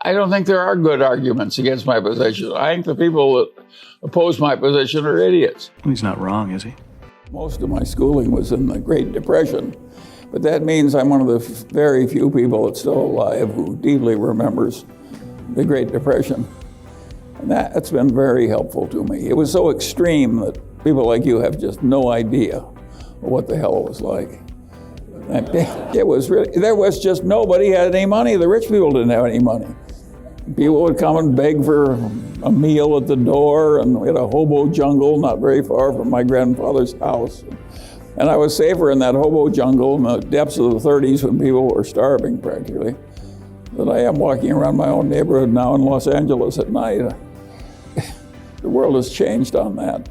I don't think there are good arguments against my position. I think the people that oppose my position are idiots. He's not wrong, is he? Most of my schooling was in the Great Depression, but that means I'm one of the very few people that's still alive who deeply remembers the Great Depression. And that's been very helpful to me. It was so extreme that people like you have just no idea what the hell it was like. It was really, there was just nobody had any money. The rich people didn't have any money. People would come and beg for a meal at the door, and we had a hobo jungle not very far from my grandfather's house. And I was safer in that hobo jungle in the depths of the 30s when people were starving practically than I am walking around my own neighborhood now in Los Angeles at night. The world has changed on that.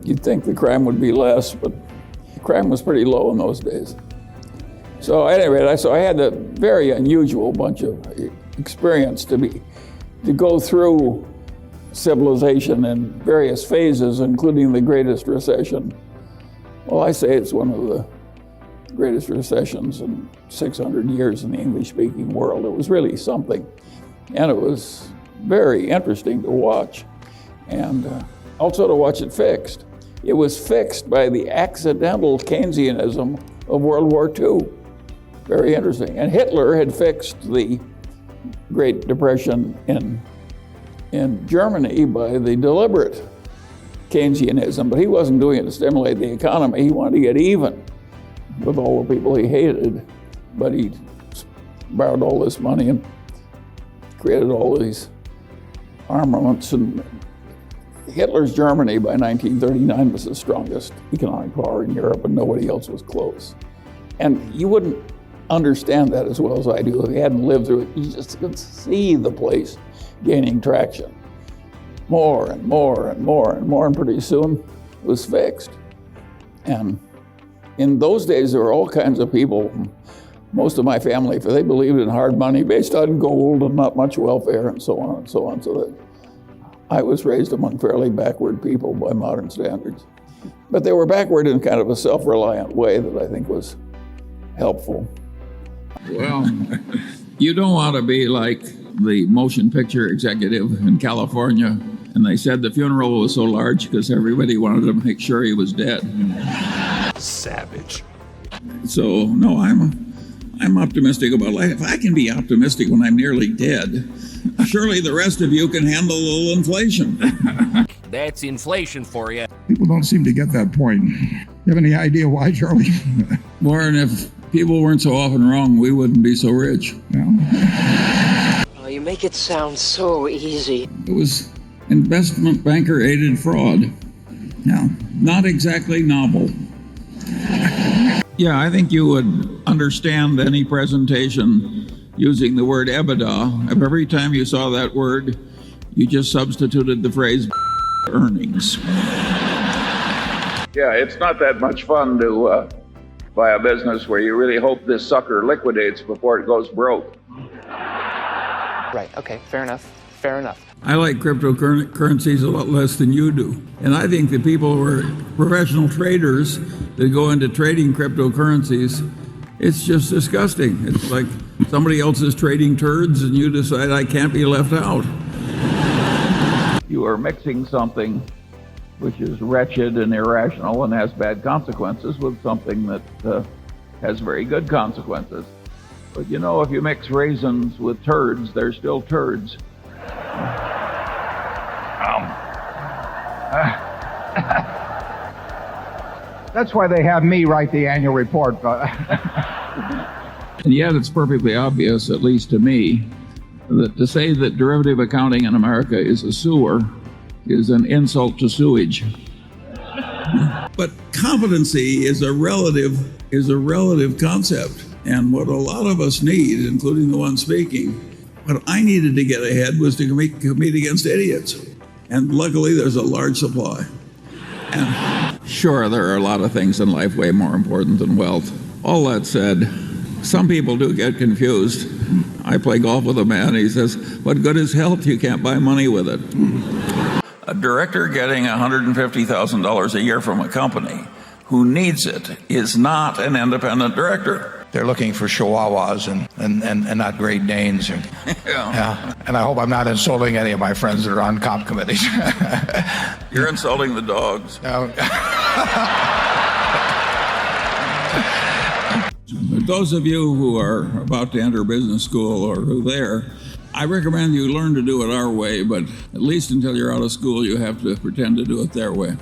You'd think the crime would be less, but crime was pretty low in those days. So at any rate, I had a very unusual bunch of experience to go through civilization in various phases, including the greatest recession. Well, I say it's one of the greatest recessions in 600 years in the English-speaking world. It was really something, and it was very interesting to watch, and also to watch it fixed. It was fixed by the accidental Keynesianism of World War II. Very interesting. And Hitler had fixed the Great Depression in Germany by the deliberate Keynesianism, but he wasn't doing it to stimulate the economy. He wanted to get even with all the people he hated, but he borrowed all this money and created all these armaments. And Hitler's Germany by 1939 was the strongest economic power in Europe, and nobody else was close. And you wouldn't understand that as well as I do if you hadn't lived through it. You just could see the place gaining traction. More and more and more and more, and pretty soon it was fixed. And in those days, there were all kinds of people, most of my family, if they believed in hard money based on gold and not much welfare and so on and so on. So that I was raised among fairly backward people by modern standards. But they were backward in kind of a self-reliant way that I think was helpful. Well, you don't want to be like the motion picture executive in California, and they said the funeral was so large because everybody wanted to make sure he was dead. Savage. So, no, I'm optimistic about life. If I can be optimistic when I'm nearly dead, surely the rest of you can handle a little inflation. That's inflation for you. People don't seem to get that point. You have any idea why, Charlie? Warren, if people weren't so often wrong, we wouldn't be so rich. No. Oh, you make it sound so easy. It was investment banker-aided fraud. No. Not exactly novel. Yeah, I think you would understand any presentation using the word EBITDA if every time you saw that word, you just substituted the phrase earnings. Yeah, it's not that much fun to buy a business where you really hope this sucker liquidates before it goes broke. Right, okay, fair enough. Fair enough. I like cryptocurrencies a lot less than you do. And I think the people who are professional traders that go into trading cryptocurrencies, it's just disgusting. It's like somebody else is trading turds and you decide I can't be left out. You are mixing something which is wretched and irrational and has bad consequences with something that has very good consequences. But you know, if you mix raisins with turds, they're still turds. That's why they have me write the annual report. And yet it's perfectly obvious, at least to me, that to say that derivative accounting in America is a sewer is an insult to sewage. But competency is a relative concept. And what a lot of us need, including the one speaking, what I needed to get ahead was to compete against idiots. And luckily, there's a large supply. And sure, there are a lot of things in life way more important than wealth. All that said, some people do get confused. I play golf with a man, he says, what good is health? You can't buy money with it. A director getting $150,000 a year from a company who needs it is not an independent director. They're looking for Chihuahuas and not Great Danes. Yeah. And I hope I'm not insulting any of my friends that are on comp committees. You're insulting the dogs. But those of you who are about to enter business school or who there, I recommend you learn to do it our way, but at least until you're out of school, you have to pretend to do it their way.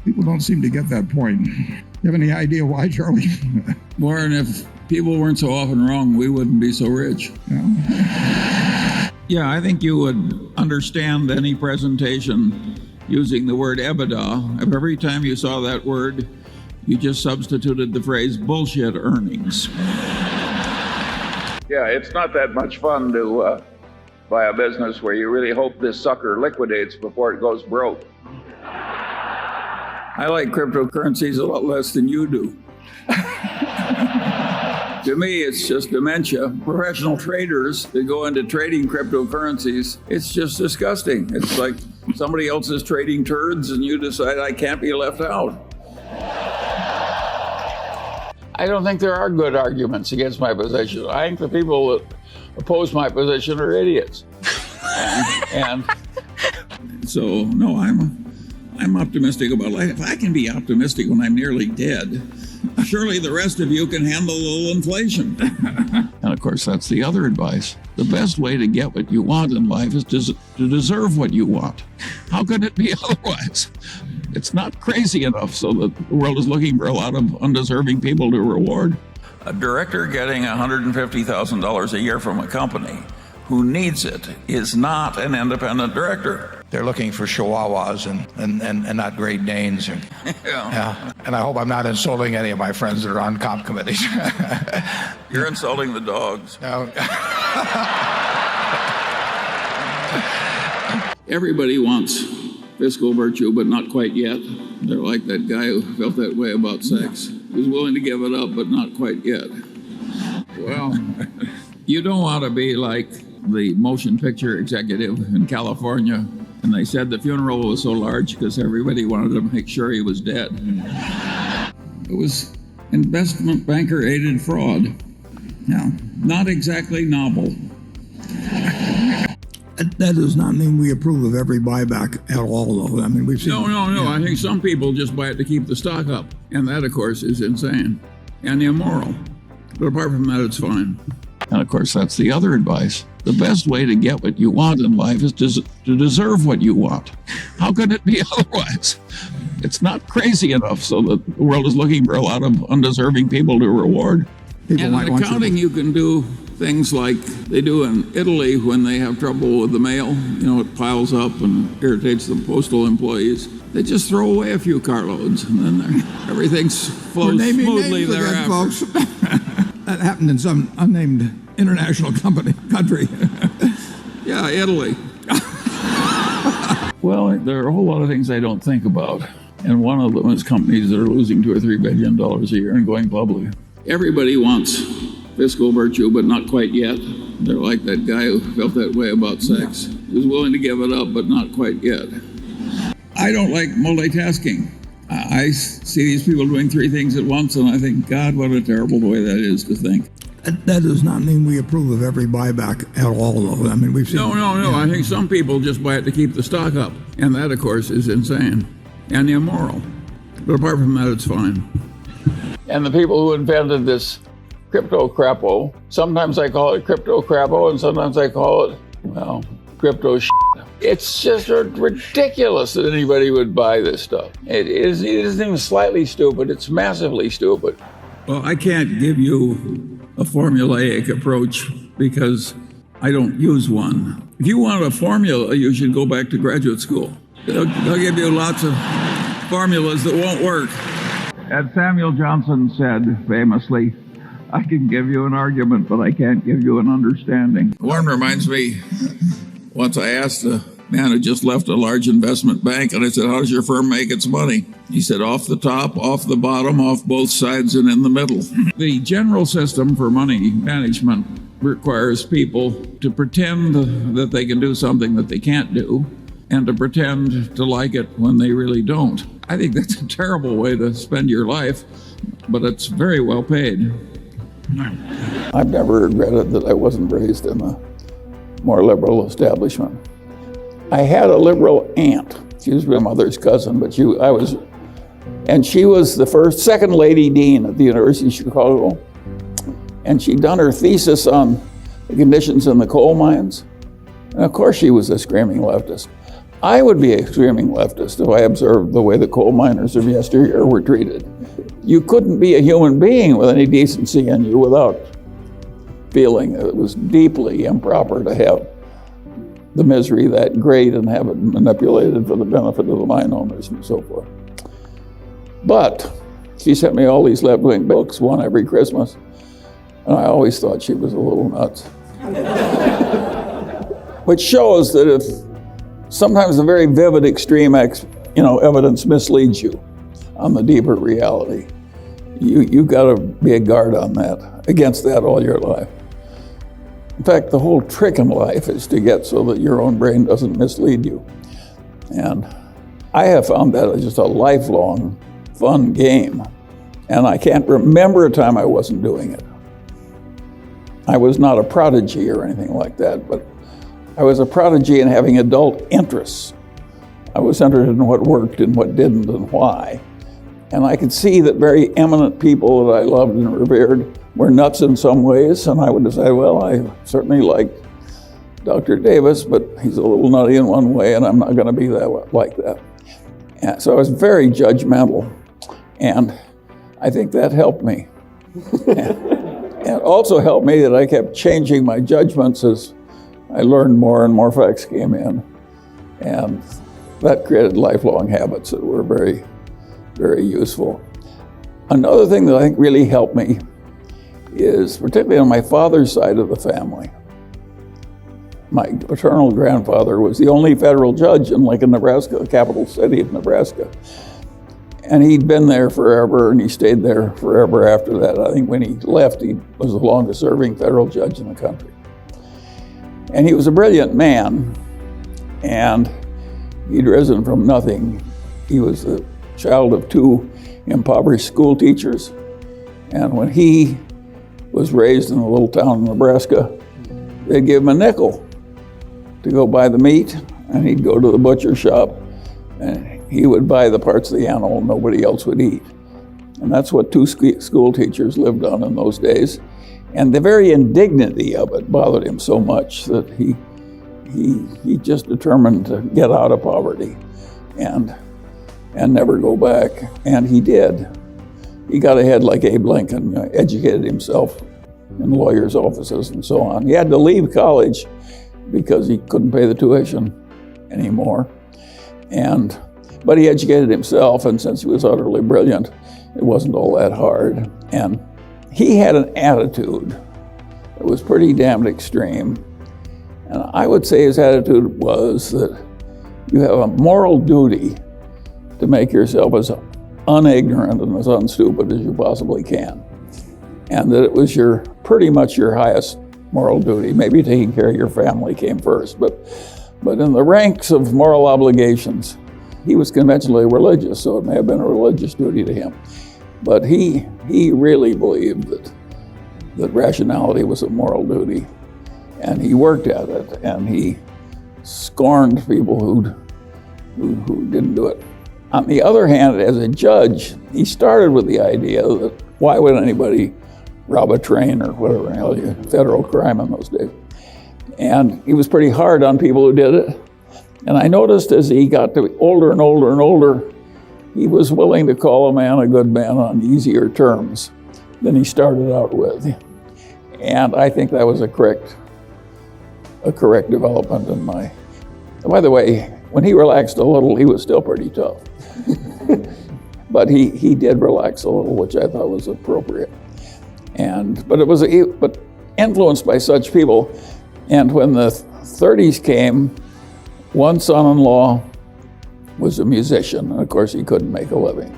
People don't seem to get that point. You have any idea why, Charlie? Warren, if people weren't so often wrong, we wouldn't be so rich. Yeah, I think you would understand any presentation using the word EBITDA if every time you saw that word, you just substituted the phrase bullshit earnings. Yeah, it's not that much fun to buy a business where you really hope this sucker liquidates before it goes broke. I like cryptocurrencies a lot less than you do. To me, it's just dementia. Professional traders that go into trading cryptocurrencies, it's just disgusting. It's like somebody else is trading turds and you decide I can't be left out. I don't think there are good arguments against my position. I think the people that oppose my position are idiots. And so, no, I'm optimistic about life. If I can be optimistic when I'm nearly dead, surely the rest of you can handle a little inflation. And of course, that's the other advice. The best way to get what you want in life is to deserve what you want. How could it be otherwise? It's not crazy enough so that the world is looking for a lot of undeserving people to reward. A director getting $150,000 a year from a company who needs it is not an independent director. They're looking for Chihuahuas and not Great Danes. Yeah. And I hope I'm not insulting any of my friends that are on comp committees. You're insulting the dogs. Everybody wants fiscal virtue, but not quite yet. They're like that guy who felt that way about sex. He was willing to give it up, but not quite yet. Well, you don't want to be like the motion picture executive in California, and they said the funeral was so large because everybody wanted to make sure he was dead. It was investment banker aided fraud. Now, not exactly novel. That does not mean we approve of every buyback at all, though. I mean, we've seen... No. I think some people just buy it to keep the stock up. And that, of course, is insane and immoral. But apart from that, it's fine. And of course, that's the other advice. The best way to get what you want in life is to deserve what you want. How could it be otherwise? It's not crazy enough so that the world is looking for a lot of undeserving people to reward. And in accounting, you can do things like they do in Italy when they have trouble with the mail. You know, it piles up and irritates the postal employees. They just throw away a few carloads, and then everything flows smoothly thereafter. Folks. That happened in some unnamed international country. Yeah, Italy. Well, there are a whole lot of things I don't think about, and one of them is companies that are losing $2 or $3 billion a year and going public. Everybody wants fiscal virtue, but not quite yet. They're like that guy who felt that way about sex. He was willing to give it up, but not quite yet. I don't like multitasking. I see these people doing three things at once, and I think, God, what a terrible way that is to think. That does not mean we approve of every buyback at all, though. I mean, we've seen... No. I think some people just buy it to keep the stock up. And that, of course, is insane and immoral. But apart from that, it's fine. And the people who invented this crypto crapo, sometimes I call it crypto crapo, and sometimes I call it, well, crypto shit. It's just ridiculous that anybody would buy this stuff. It isn't even slightly stupid, it's massively stupid. Well, I can't give you a formulaic approach because I don't use one. If you want a formula, you should go back to graduate school. They'll give you lots of formulas that won't work. As Samuel Johnson said famously, I can give you an argument, but I can't give you an understanding. Warren reminds me, once I asked a man who just left a large investment bank, and I said, how does your firm make its money? He said, off the top, off the bottom, off both sides, and in the middle. The general system for money management requires people to pretend that they can do something that they can't do, and to pretend to like it when they really don't. I think that's a terrible way to spend your life, but it's very well paid. I've never regretted that I wasn't raised in a more liberal establishment. I had a liberal aunt. She was my mother's cousin, but she was the second lady dean at the University of Chicago. And she'd done her thesis on the conditions in the coal mines. And of course she was a screaming leftist. I would be a screaming leftist if I observed the way the coal miners of yesteryear were treated. You couldn't be a human being with any decency in you without feeling that it was deeply improper to have the misery that great and have it manipulated for the benefit of the mine owners and so forth. But she sent me all these left-wing books, one every Christmas, and I always thought she was a little nuts. Which shows that if sometimes the very vivid extreme evidence misleads you on the deeper reality, you got to be a guard on that, against that all your life. In fact, the whole trick in life is to get so that your own brain doesn't mislead you. And I have found that just a lifelong fun game. And I can't remember a time I wasn't doing it. I was not a prodigy or anything like that, but I was a prodigy in having adult interests. I was interested in what worked and what didn't and why. And I could see that very eminent people that I loved and revered were nuts in some ways, and I would decide, well, I certainly like Dr. Davis, but he's a little nutty in one way, and I'm not going to be like that. And so I was very judgmental, and I think that helped me. And it also helped me that I kept changing my judgments as I learned more and more facts came in. And that created lifelong habits that were very, very useful. Another thing that I think really helped me is, particularly on my father's side of the family, my paternal grandfather was the only federal judge in Lincoln, Nebraska, the capital city of Nebraska. And he'd been there forever, and he stayed there forever after that. I think when he left, he was the longest serving federal judge in the country. And he was a brilliant man, and he'd risen from nothing. He was the child of two impoverished school teachers. And when he was raised in a little town in Nebraska, they'd give him a nickel to go buy the meat, and he'd go to the butcher shop, and he would buy the parts of the animal nobody else would eat. And that's what two school teachers lived on in those days. And the very indignity of it bothered him so much that he just determined to get out of poverty and never go back. And he did. He got ahead like Abe Lincoln, educated himself in lawyers' offices and so on. He had to leave college because he couldn't pay the tuition anymore. But he educated himself, and since he was utterly brilliant, it wasn't all that hard. And he had an attitude that was pretty damned extreme. And I would say his attitude was that you have a moral duty to make yourself as unignorant and as unstupid as you possibly can. And that it was pretty much your highest moral duty. Maybe taking care of your family came first, but in the ranks of moral obligations, he was conventionally religious, so it may have been a religious duty to him. But he really believed that rationality was a moral duty, and he worked at it, and he scorned people who didn't do it. On the other hand, as a judge, he started with the idea that why would anybody rob a train or whatever the hell, federal crime in those days? And he was pretty hard on people who did it. And I noticed as he got to be older and older and older, he was willing to call a man a good man on easier terms than he started out with. And I think that was a correct development in my... By the way, when he relaxed a little, he was still pretty tough. But he did relax a little, which I thought was appropriate. But influenced by such people. And when the 30s came, one son-in-law was a musician, and of course he couldn't make a living.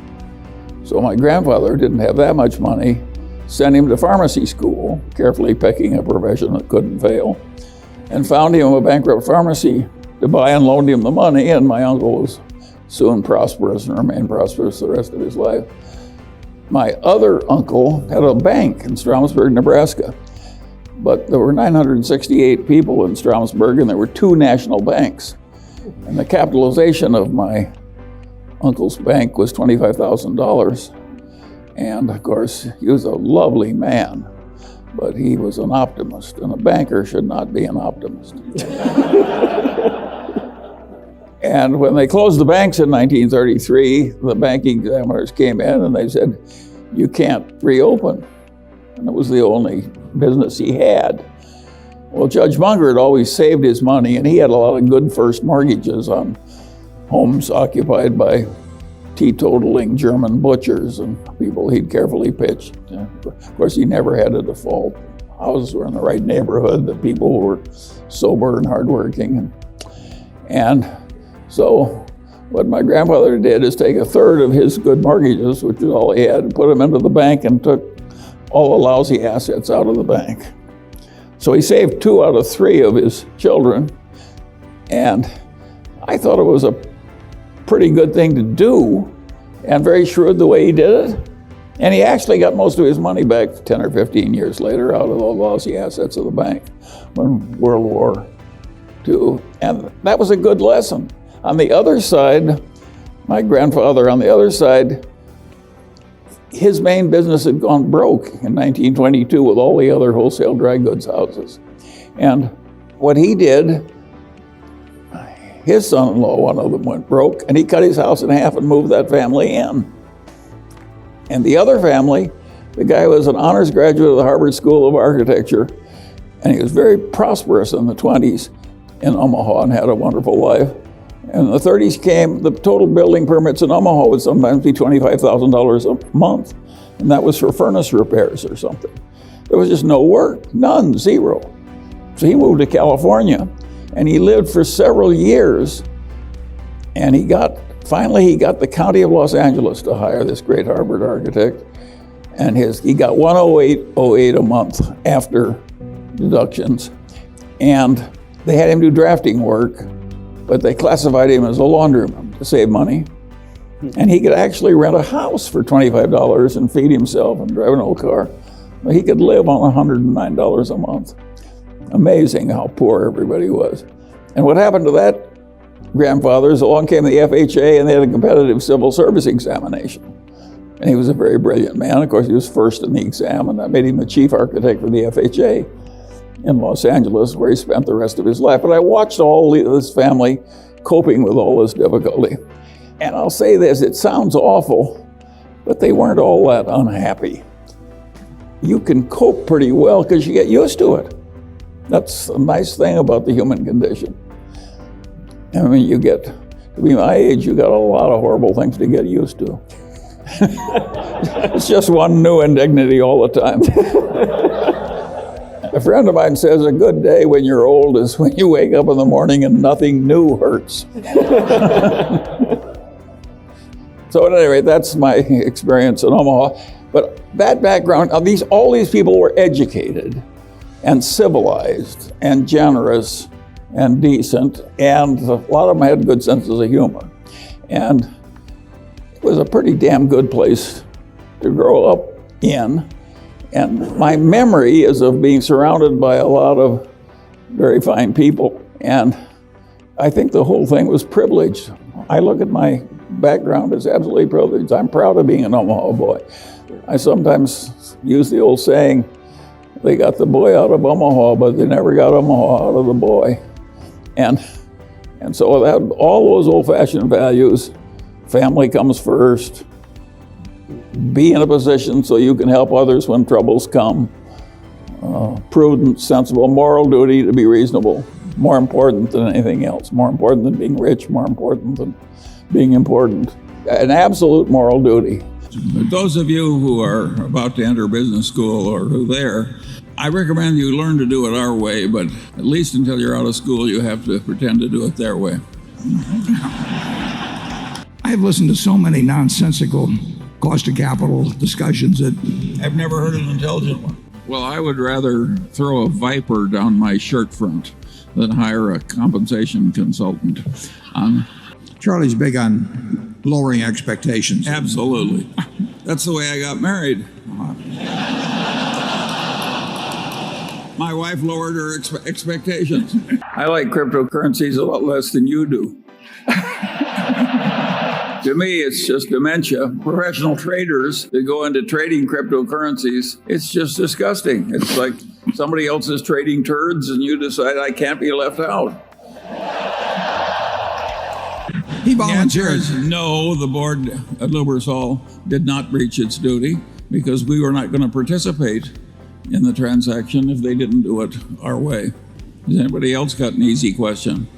So my grandfather didn't have that much money, sent him to pharmacy school, carefully picking a profession that couldn't fail, and found him a bankrupt pharmacy to buy and loaned him the money, and my uncle was soon prosperous and remained prosperous the rest of his life. My other uncle had a bank in Stromsburg, Nebraska, but there were 968 people in Stromsburg, and there were 2 national banks. And the capitalization of my uncle's bank was $25,000. And of course, he was a lovely man, but he was an optimist, and a banker should not be an optimist. And when they closed the banks in 1933, the banking examiners came in and they said, "You can't reopen." And it was the only business he had. Well, Judge Munger had always saved his money, and he had a lot of good first mortgages on homes occupied by teetotaling German butchers and people he'd carefully pitched. Of course, he never had a default. Houses were in the right neighborhood, the people were sober and hardworking. And so what my grandfather did is take a third of his good mortgages, which is all he had, and put them into the bank and took all the lousy assets out of the bank. So he saved 2 out of 3 of his children, and I thought it was a pretty good thing to do, and very shrewd the way he did it. And he actually got most of his money back 10 or 15 years later out of the lousy assets of the bank when World War II. And that was a good lesson. On the other side, my grandfather, on the other side, his main business had gone broke in 1922 with all the other wholesale dry goods houses. And what he did, his son-in-law, one of them, went broke, and he cut his house in half and moved that family in. And the other family, the guy was an honors graduate of the Harvard School of Architecture, and he was very prosperous in the 20s in Omaha and had a wonderful life. And in the 30s came, the total building permits in Omaha would sometimes be $25,000 a month, and that was for furnace repairs or something. There was just no work, none, zero. So he moved to California, and he lived for several years, and finally he got the County of Los Angeles to hire this great Harvard architect, and he got $108.08 a month after deductions, and they had him do drafting work, but they classified him as a laundryman to save money. And he could actually rent a house for $25 and feed himself and drive an old car. But he could live on $109 a month. Amazing how poor everybody was. And what happened to that grandfather is along came the FHA, and they had a competitive civil service examination. And he was a very brilliant man. Of course, he was first in the exam, and that made him the chief architect for the FHA in Los Angeles, where he spent the rest of his life. But I watched all this family coping with all this difficulty. And I'll say this, it sounds awful, but they weren't all that unhappy. You can cope pretty well because you get used to it. That's a nice thing about the human condition. I mean, you get, to be my age, you got a lot of horrible things to get used to. It's just one new indignity all the time. A friend of mine says a good day when you're old is when you wake up in the morning and nothing new hurts. So at any rate, that's my experience in Omaha. But that background, all these people were educated and civilized and generous and decent, and a lot of them had good senses of humor. And it was a pretty damn good place to grow up in. And my memory is of being surrounded by a lot of very fine people. And I think the whole thing was privileged. I look at my background as absolutely privileged. I'm proud of being an Omaha boy. I sometimes use the old saying, they got the boy out of Omaha, but they never got Omaha out of the boy. And so that, all those old-fashioned values, family comes first, be in a position so you can help others when troubles come, prudent, sensible, moral duty to be reasonable, more important than anything else, more important than being rich, more important than being important. An absolute moral duty. Those of you who are about to enter business school or who there, I recommend you learn to do it our way, but at least until you're out of school, you have to pretend to do it their way. I've listened to so many nonsensical cost of capital discussions that I've never heard an intelligent one. Well, I would rather throw a viper down my shirt front than hire a compensation consultant. Charlie's big on lowering expectations. Absolutely. That's the way I got married. My wife lowered her expectations. I like cryptocurrencies a lot less than you do. To me, it's just dementia. Professional traders that go into trading cryptocurrencies, it's just disgusting. It's like somebody else is trading turds and you decide I can't be left out. He The answer volunteers. is no, the board at Lubersol did not breach its duty because we were not going to participate in the transaction if they didn't do it our way. Has anybody else got an easy question?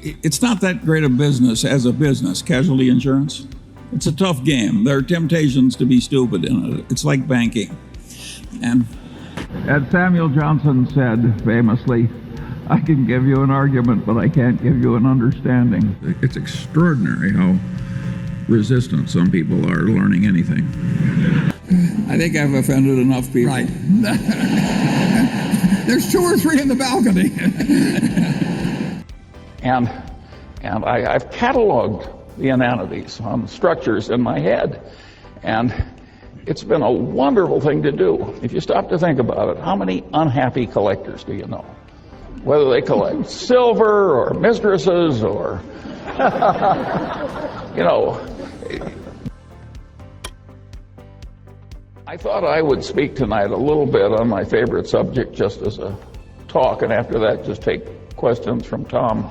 It's not that great a business as a business, casualty insurance. It's a tough game. There are temptations to be stupid in it. It's like banking. And as Samuel Johnson said famously, I can give you an argument, but I can't give you an understanding. It's extraordinary how resistant some people are to learning anything. I think I've offended enough people. Right. There's 2 or 3 in the balcony. And I've cataloged the inanities on structures in my head. And it's been a wonderful thing to do. If you stop to think about it, how many unhappy collectors do you know? Whether they collect silver or mistresses or, you know. I thought I would speak tonight a little bit on my favorite subject just as a talk, and after that just take questions from Tom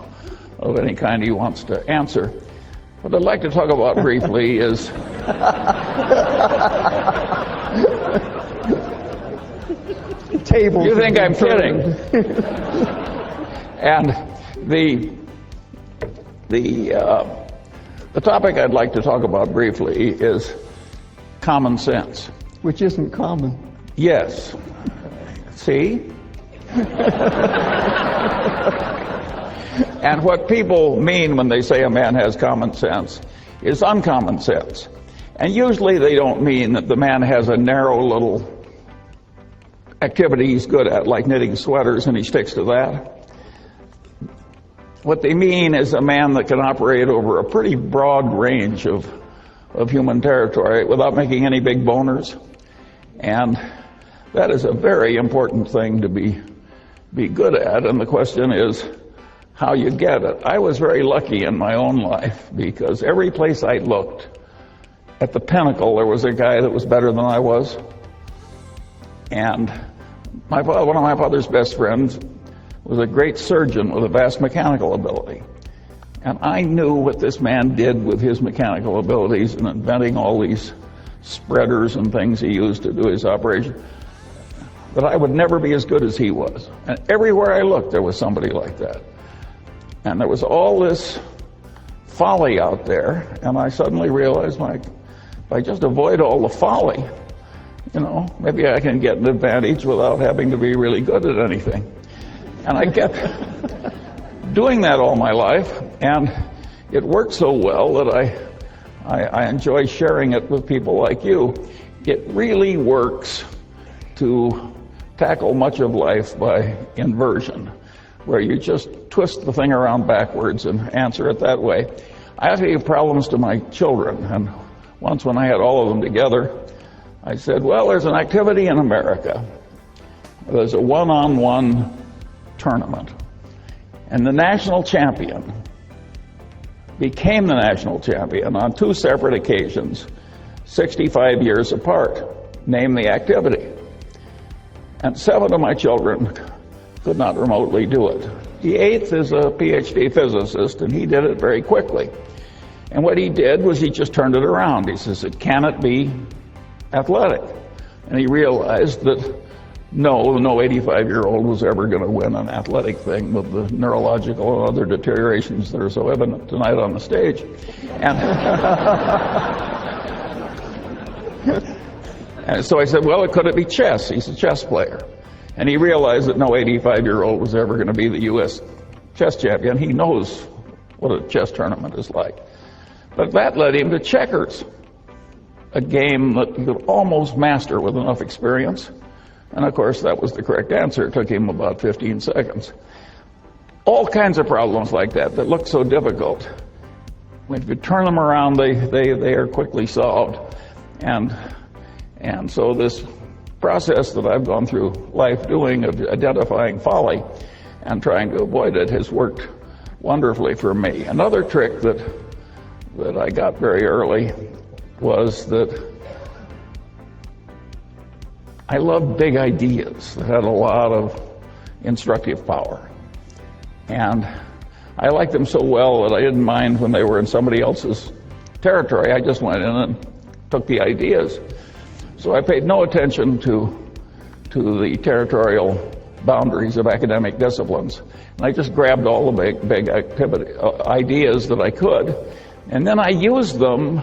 of any kind he wants to answer. What I'd like to talk about briefly is you think I'm kidding? And the topic I'd like to talk about briefly is common sense. Which isn't common. Yes. See? And what people mean when they say a man has common sense is uncommon sense. And usually they don't mean that the man has a narrow little activity he's good at, like knitting sweaters, and he sticks to that. What they mean is a man that can operate over a pretty broad range of human territory without making any big boners. And that is a very important thing to be good at, and the question is how you get it. I was very lucky in my own life because every place I looked, at the pinnacle there was a guy that was better than I was. And one of my father's best friends was a great surgeon with a vast mechanical ability. And I knew what this man did with his mechanical abilities in inventing all these spreaders and things he used to do his operation, that I would never be as good as he was. And everywhere I looked, there was somebody like that. And there was all this folly out there, and I suddenly realized, if I just avoid all the folly, you know, maybe I can get an advantage without having to be really good at anything. And I kept doing that all my life, and it worked so well that I enjoy sharing it with people like you. It really works to tackle much of life by inversion, where you just twist the thing around backwards and answer it that way. I have to give problems to my children, and once when I had all of them together, I said, well, there's an activity in America. There's a one-on-one tournament, and the national champion became the national champion on 2 separate occasions, 65 years apart. Name the activity. And 7 of my children could not remotely do it. The 8th is a PhD physicist, and he did it very quickly. And what he did was he just turned it around. He says, can it be athletic? And he realized that no 85-year-old was ever going to win an athletic thing with the neurological and other deteriorations that are so evident tonight on the stage. And so I said, well, could it be chess? He's a chess player. And he realized that no 85-year-old was ever going to be the U.S. chess champion. He knows what a chess tournament is like. But that led him to checkers, a game that he could almost master with enough experience. And of course, that was the correct answer. It took him about 15 seconds. all kinds of problems like that look so difficult. If you turn them around, they are quickly solved. And so this process that I've gone through life doing of identifying folly and trying to avoid it has worked wonderfully for me. Another trick that I got very early was that I loved big ideas that had a lot of instructive power. And I liked them so well that I didn't mind when they were in somebody else's territory. I just went in and took the ideas. So I paid no attention to the territorial boundaries of academic disciplines. And I just grabbed all the big ideas that I could, and then I used them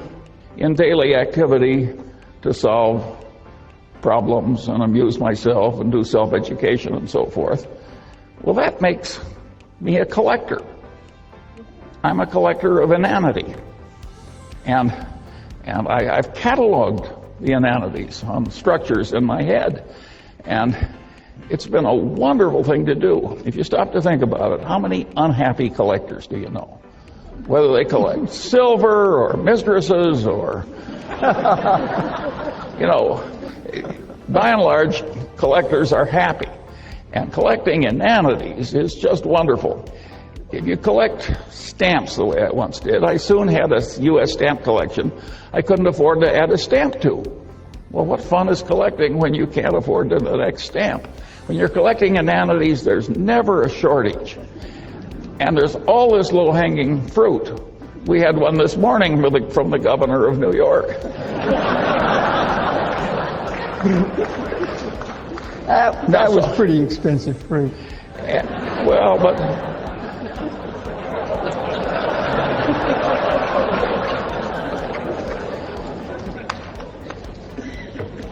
in daily activity to solve problems and amuse myself and do self-education and so forth. Well, that makes me a collector. I'm a collector of inanity. And I've cataloged the inanities on structures in my head. And it's been a wonderful thing to do. If you stop to think about it, how many unhappy collectors do you know? Whether they collect silver or mistresses or, by and large, collectors are happy. And collecting inanities is just wonderful. If you collect stamps the way I once did, I soon had a U.S. stamp collection I couldn't afford to add a stamp to. Well, what fun is collecting when you can't afford the next stamp? When you're collecting inanities, there's never a shortage. And there's all this low-hanging fruit. We had one this morning from the governor of New York. That was pretty expensive fruit. Well, but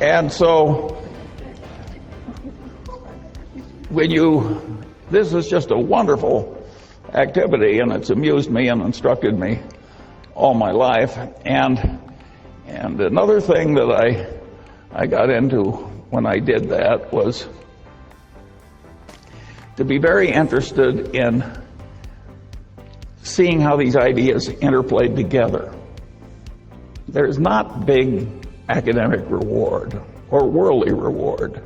and so this is just a wonderful activity, and it's amused me and instructed me all my life. And another thing that I got into when I did that was to be very interested in seeing how these ideas interplayed together. There's not big academic reward or worldly reward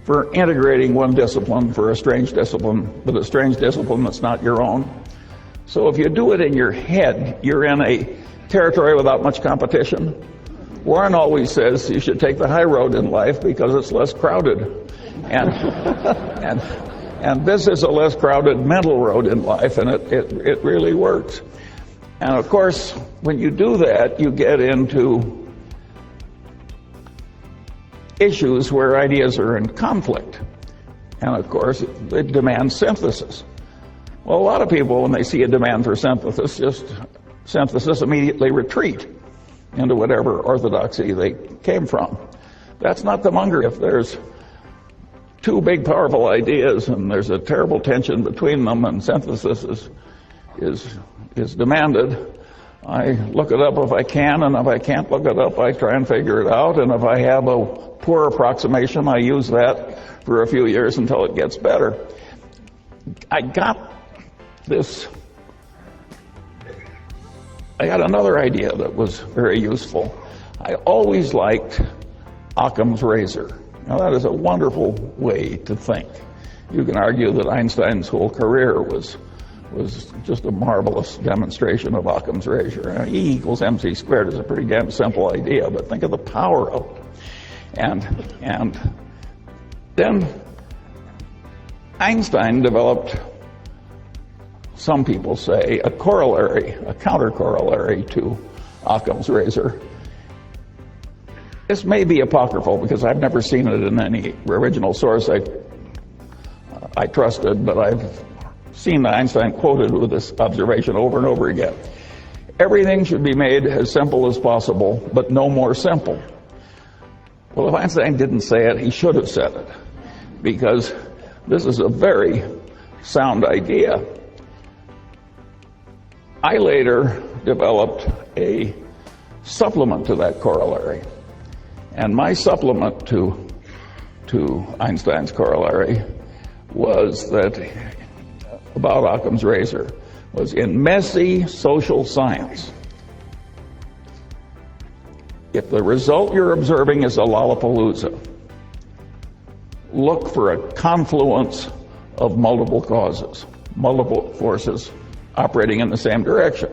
for integrating one discipline for a strange discipline with a strange discipline that's not your own. So if you do it in your head, you're in a territory without much competition. Warren always says you should take the high road in life because it's less crowded. And this is a less crowded mental road in life, and it really works. And of course, when you do that, you get into issues where ideas are in conflict. And of course, it demands synthesis. Well, a lot of people, when they see a demand for synthesis, immediately retreat into whatever orthodoxy they came from. That's not the Munger. If there's two big, powerful ideas and there's a terrible tension between them and synthesis is demanded, I look it up if I can, and if I can't look it up, I try and figure it out. And if I have a poor approximation, I use that for a few years until it gets better. I got another idea that was very useful. I always liked Occam's razor. Now, that is a wonderful way to think. You can argue that Einstein's whole career was just a marvelous demonstration of Occam's razor. E equals mc squared is a pretty damn simple idea, but think of the power of it. And then Einstein developed, some people say, a counter-corollary to Occam's razor. This may be apocryphal because I've never seen it in any original source I trusted, but I've seen Einstein quoted with this observation over and over again. Everything should be made as simple as possible, but no more simple. Well, if Einstein didn't say it, he should have said it, because this is a very sound idea. I later developed a supplement to that corollary. And my supplement to Einstein's corollary was that about Occam's razor was in messy social science. If the result you're observing is a Lollapalooza, look for a confluence of multiple causes, multiple forces operating in the same direction.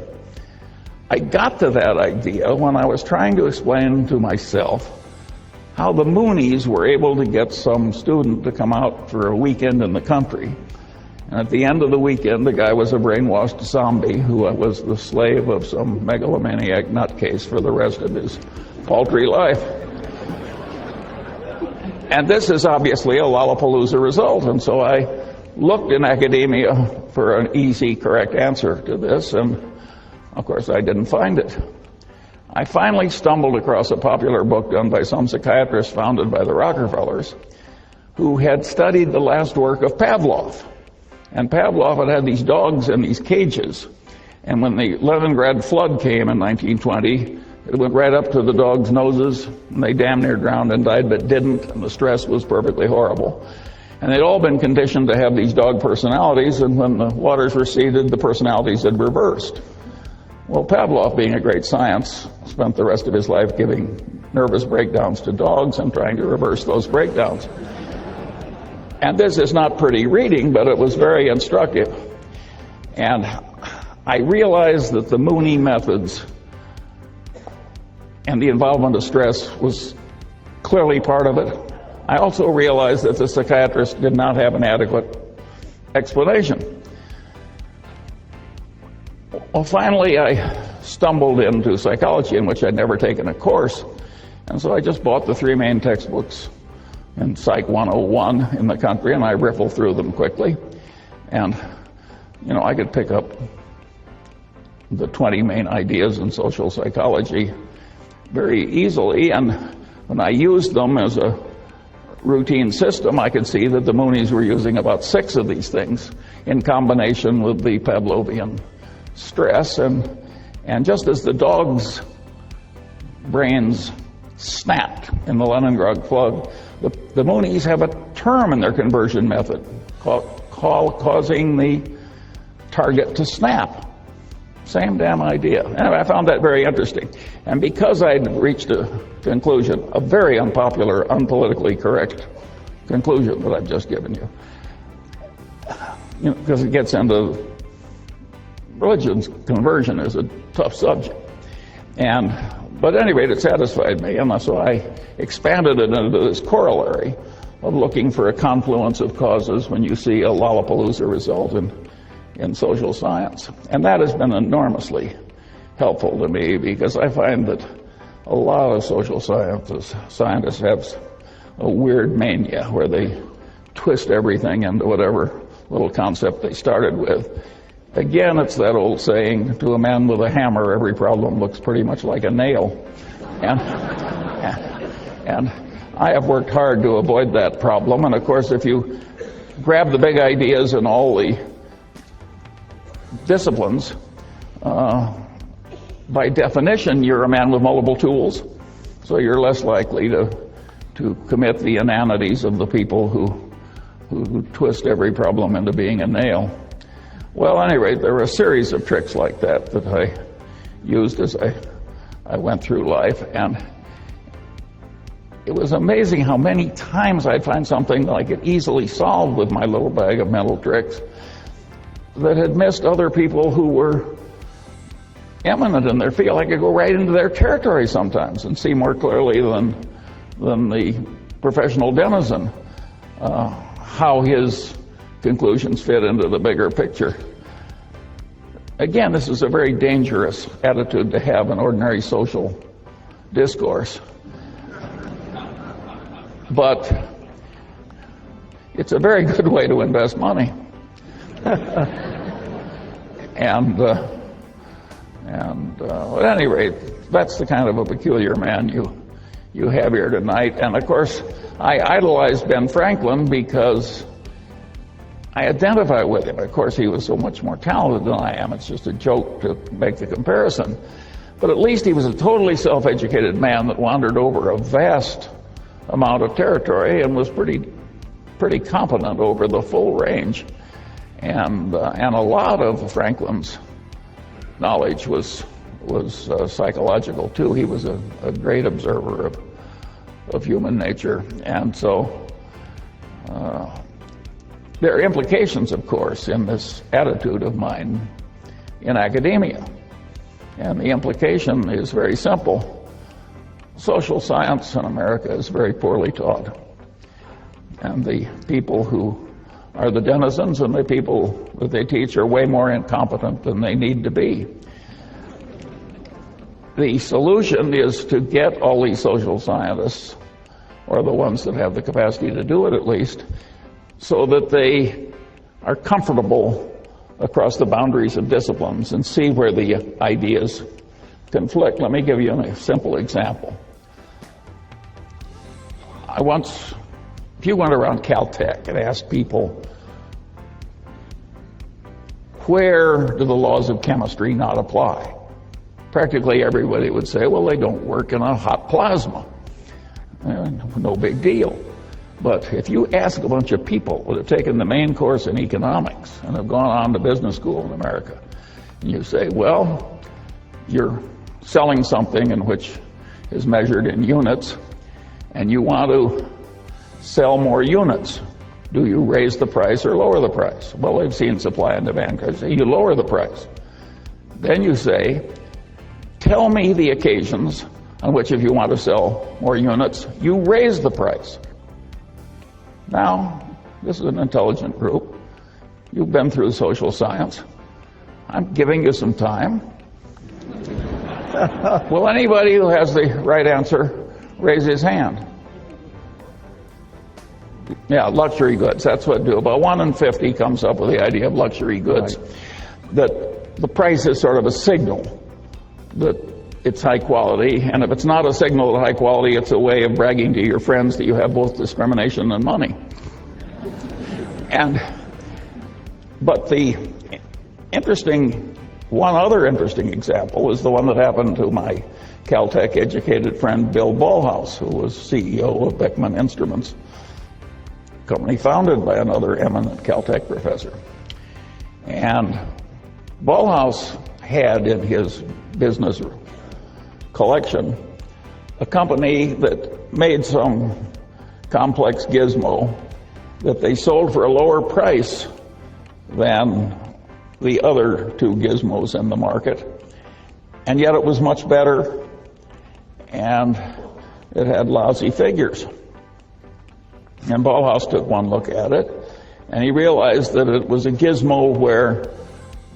I got to that idea when I was trying to explain to myself how the Moonies were able to get some student to come out for a weekend in the country. And at the end of the weekend, the guy was a brainwashed zombie who was the slave of some megalomaniac nutcase for the rest of his paltry life. And this is obviously a Lollapalooza result, and so I looked in academia for an easy, correct answer to this, and of course I didn't find it. I finally stumbled across a popular book done by some psychiatrist founded by the Rockefellers, who had studied the last work of Pavlov. And Pavlov had these dogs in these cages, and when the Leningrad flood came in 1920, it went right up to the dogs' noses, and they damn near drowned and died, but didn't, and the stress was perfectly horrible. And they'd all been conditioned to have these dog personalities, and when the waters receded, the personalities had reversed. Well, Pavlov, being a great science, spent the rest of his life giving nervous breakdowns to dogs and trying to reverse those breakdowns. And this is not pretty reading, but it was very instructive. And I realized that the Mooney methods and the involvement of stress was clearly part of it. I also realized that the psychiatrist did not have an adequate explanation. Well, finally, I stumbled into psychology, in which I'd never taken a course, and so I just bought the three main textbooks in Psych 101 in the country, and I riffled through them quickly. And, I could pick up the 20 main ideas in social psychology very easily, and when I used them as a routine system, I could see that the Moonies were using about 6 of these things in combination with the Pavlovian stress, and just as the dogs' brains snapped in the Leningrad flood, the Moonies have a term in their conversion method causing the target to snap. Same damn idea. Anyway, I found that very interesting. And because I'd reached a conclusion, a very unpopular, unpolitically correct conclusion that I've just given you, because it gets into religion's conversion is a tough subject. But at any rate, it satisfied me, and so I expanded it into this corollary of looking for a confluence of causes when you see a Lollapalooza result in social science. And that has been enormously helpful to me, because I find that a lot of social scientists have a weird mania where they twist everything into whatever little concept they started with. Again, it's that old saying, to a man with a hammer, every problem looks pretty much like a nail. And I have worked hard to avoid that problem. And of course, if you grab the big ideas in all the disciplines, by definition, you're a man with multiple tools. So you're less likely to commit the inanities of the people who twist every problem into being a nail. Well, at any rate, there were a series of tricks like that I used as I went through life, and it was amazing how many times I'd find something that I could easily solve with my little bag of mental tricks that had missed other people who were eminent in their field. I could go right into their territory sometimes and see more clearly than the professional denizen how his conclusions fit into the bigger picture. Again, this is a very dangerous attitude to have in ordinary social discourse. But it's a very good way to invest money. And at any rate, that's the kind of a peculiar man you have here tonight. And of course, I idolized Ben Franklin because I identify with him. Of course, he was so much more talented than I am. It's just a joke to make the comparison. But at least he was a totally self-educated man that wandered over a vast amount of territory and was pretty competent over the full range. And a lot of Franklin's knowledge was psychological too. He was a great observer of human nature. And so there are implications, of course, in this attitude of mine in academia. And the implication is very simple. Social science in America is very poorly taught. And the people who are the denizens and the people that they teach are way more incompetent than they need to be. The solution is to get all these social scientists, or the ones that have the capacity to do it at least, so that they are comfortable across the boundaries of disciplines and see where the ideas conflict. Let me give you a simple example. If you went around Caltech and asked people, where do the laws of chemistry not apply? Practically everybody would say, well, they don't work in a hot plasma. No big deal. But if you ask a bunch of people that have taken the main course in economics and have gone on to business school in America, and you say, well, you're selling something in which is measured in units, and you want to sell more units. Do you raise the price or lower the price? Well, they've seen supply and demand curves. You lower the price. Then you say, tell me the occasions on which if you want to sell more units, you raise the price. Now, this is an intelligent group. You've been through social science. I'm giving you some time. Will anybody who has the right answer raise his hand? Yeah, luxury goods, that's what do. About 1 in 50 comes up with the idea of luxury goods. Right. That the price is sort of a signal that it's high quality, and if it's not a signal of high quality, it's a way of bragging to your friends that you have both discrimination and money. But one other interesting example is the one that happened to my Caltech educated friend Bill Ballhaus, who was CEO of Beckman Instruments, a company founded by another eminent Caltech professor. And Ballhaus had in his business collection a company that made some complex gizmo that they sold for a lower price than the other two gizmos in the market, and yet it was much better, and it had lousy figures. And Ballhaus took one look at it, and he realized that it was a gizmo where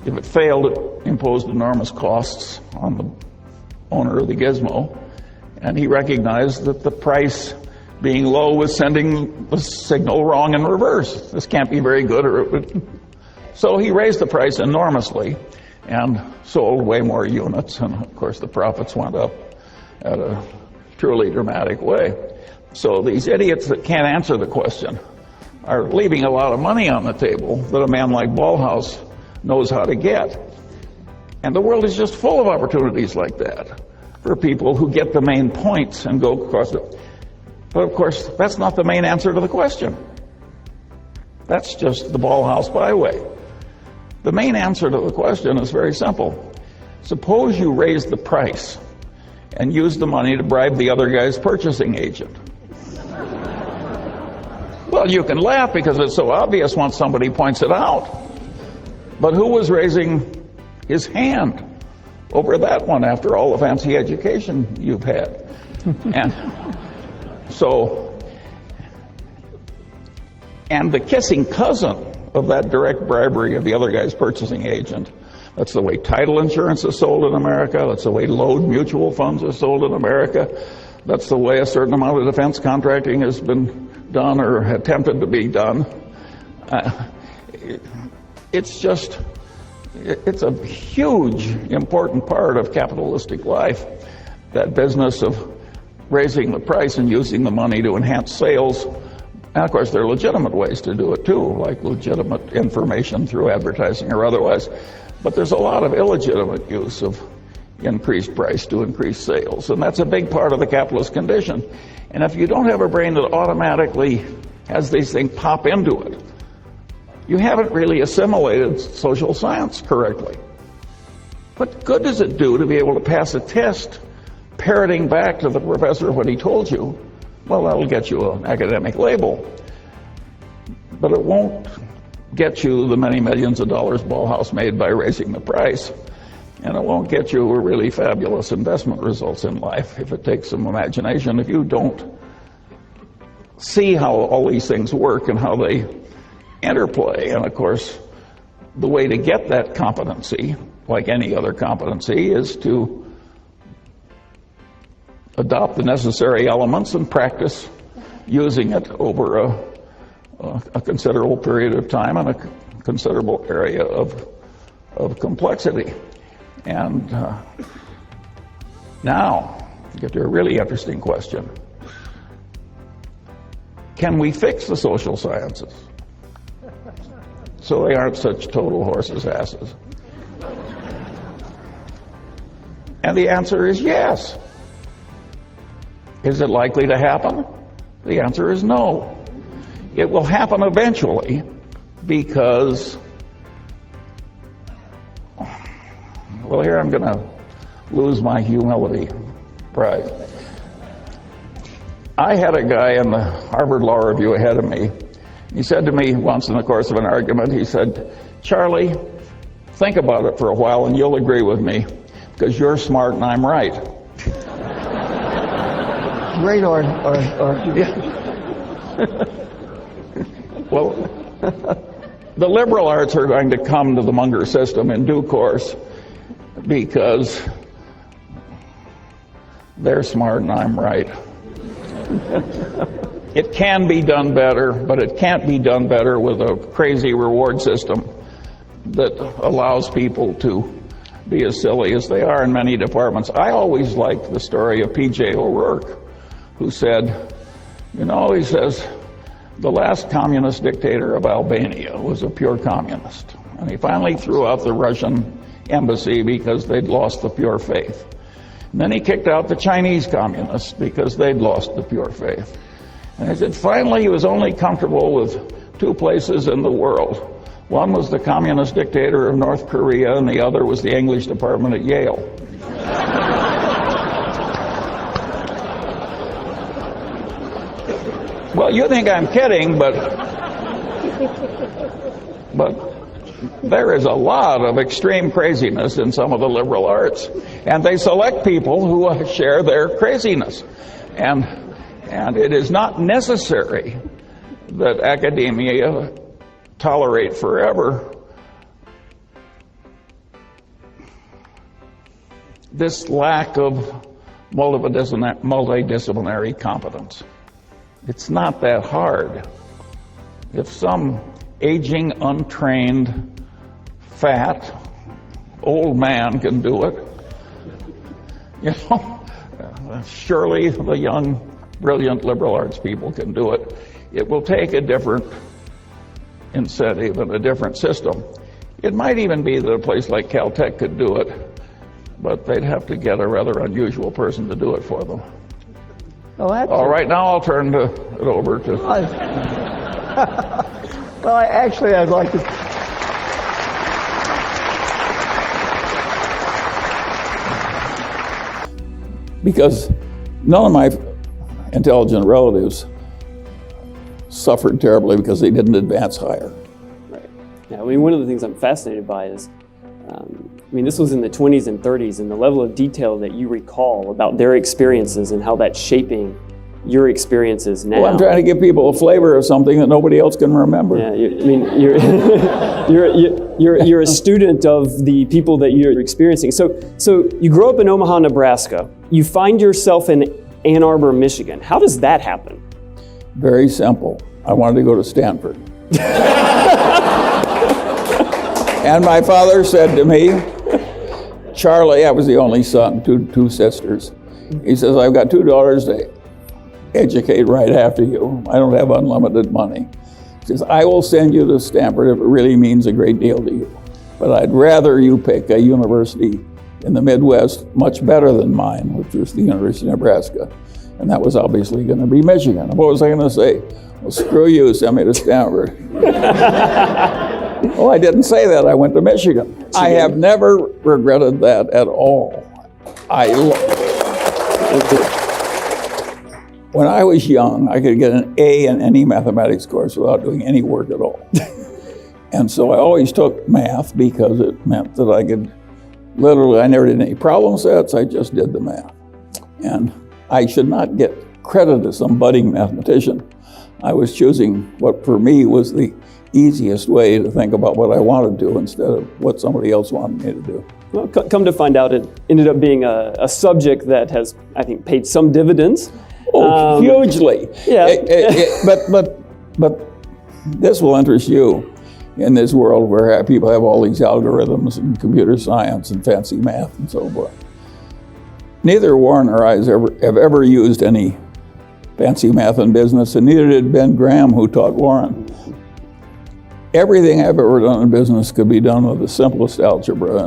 if it failed, it imposed enormous costs on the owner of the gizmo, and he recognized that the price being low was sending the signal wrong in reverse. This can't be very good, or it would. So he raised the price enormously and sold way more units, and of course the profits went up at a truly dramatic way. So these idiots that can't answer the question are leaving a lot of money on the table that a man like Ballhaus knows how to get. And the world is just full of opportunities like that for people who get the main points and go across it. But of course, that's not the main answer to the question. That's just the Ballhaus byway. The main answer to the question is very simple. Suppose you raise the price and use the money to bribe the other guy's purchasing agent. Well, you can laugh because it's so obvious once somebody points it out. But who was raising his hand over that one after all the fancy education you've had? And the kissing cousin of that direct bribery of the other guy's purchasing agent, that's the way title insurance is sold in America, that's the way load mutual funds are sold in America, that's the way a certain amount of defense contracting has been done or attempted to be done. It's a huge, important part of capitalistic life, that business of raising the price and using the money to enhance sales. And of course, there are legitimate ways to do it too, like legitimate information through advertising or otherwise. But there's a lot of illegitimate use of increased price to increase sales, and that's a big part of the capitalist condition. And if you don't have a brain that automatically has these things pop into it, you haven't really assimilated social science correctly. What good does it do to be able to pass a test parroting back to the professor what he told you? Well, that'll get you an academic label, but it won't get you the many millions of dollars Bauhaus made by raising the price, and it won't get you really fabulous investment results in life if it takes some imagination. If you don't see how all these things work and how they interplay, and of course, the way to get that competency, like any other competency, is to adopt the necessary elements and practice using it over a considerable period of time and a considerable area of complexity. And now, we get to a really interesting question. Can we fix the social sciences so they aren't such total horses' asses? And the answer is yes. Is it likely to happen? The answer is no. It will happen eventually because, well, here I'm going to lose my humility prize. I had a guy in the Harvard Law Review ahead of me. He said to me once in the course of an argument, he said, "Charlie, think about it for a while and you'll agree with me because you're smart and I'm right." Great Well, the liberal arts are going to come to the Munger system in due course because they're smart and I'm right. It can be done better, but it can't be done better with a crazy reward system that allows people to be as silly as they are in many departments. I always liked the story of P.J. O'Rourke, who said, he says, the last communist dictator of Albania was a pure communist. And he finally threw out the Russian embassy because they'd lost the pure faith. And then he kicked out the Chinese communists because they'd lost the pure faith. And he said finally he was only comfortable with two places in the world. One was the communist dictator of North Korea, and the other was the English department at Yale. Well, you think I'm kidding, but there is a lot of extreme craziness in some of the liberal arts, and they select people who share their craziness. And it is not necessary that academia tolerate forever this lack of multidisciplinary competence. It's not that hard. If some aging, untrained, fat, old man can do it, surely the young, brilliant liberal arts people can do it. It will take a different incentive and a different system. It might even be that a place like Caltech could do it, but they'd have to get a rather unusual person to do it for them. All right, now I'll turn it over to... Well, I'd like to... Because none of my intelligent relatives suffered terribly because they didn't advance higher. Right. Yeah, one of the things I'm fascinated by is, this was in the 20s and 30s, and the level of detail that you recall about their experiences and how that's shaping your experiences now. Well, I'm trying to give people a flavor of something that nobody else can remember. Yeah, you're a student of the people that you're experiencing. So you grow up in Omaha, Nebraska. You find yourself in Ann Arbor, Michigan. How does that happen? Very simple. I wanted to go to Stanford. And my father said to me, Charlie, I was the only son, two sisters. He says, I've got $2 to educate right after you. I don't have unlimited money. He says, I will send you to Stanford if it really means a great deal to you. But I'd rather you pick a university in the Midwest much better than mine, which was the University of Nebraska. And that was obviously going to be Michigan. What was I going to say? Well, screw you, send me to Stanford. Well, I didn't say that. I went to Michigan. I have never regretted that at all. When I was young, I could get an A in any mathematics course without doing any work at all. And so I always took math because it meant that I could literally, I never did any problem sets, I just did the math. And I should not get credit as some budding mathematician. I was choosing what for me was the easiest way to think about what I wanted to do instead of what somebody else wanted me to do. Well, come to find out, it ended up being a subject that has, I think, paid some dividends. Oh, hugely. Yeah. But this will interest you in this world where people have all these algorithms and computer science and fancy math and so forth. Neither Warren or I have ever used any fancy math in business, and neither did Ben Graham, who taught Warren. Everything I've ever done in business could be done with the simplest algebra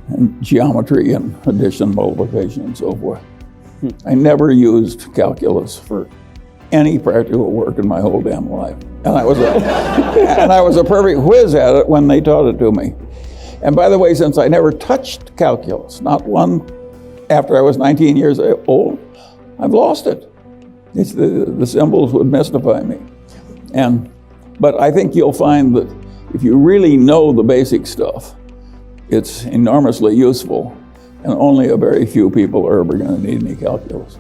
and geometry and addition, multiplication, and so forth. I never used calculus for any practical work in my whole damn life. And I was a perfect whiz at it when they taught it to me. And by the way, since I never touched calculus, not one after I was 19 years old, I've lost it. The symbols would mystify me. But I think you'll find that if you really know the basic stuff, it's enormously useful, and only a very few people are ever going to need any calculus.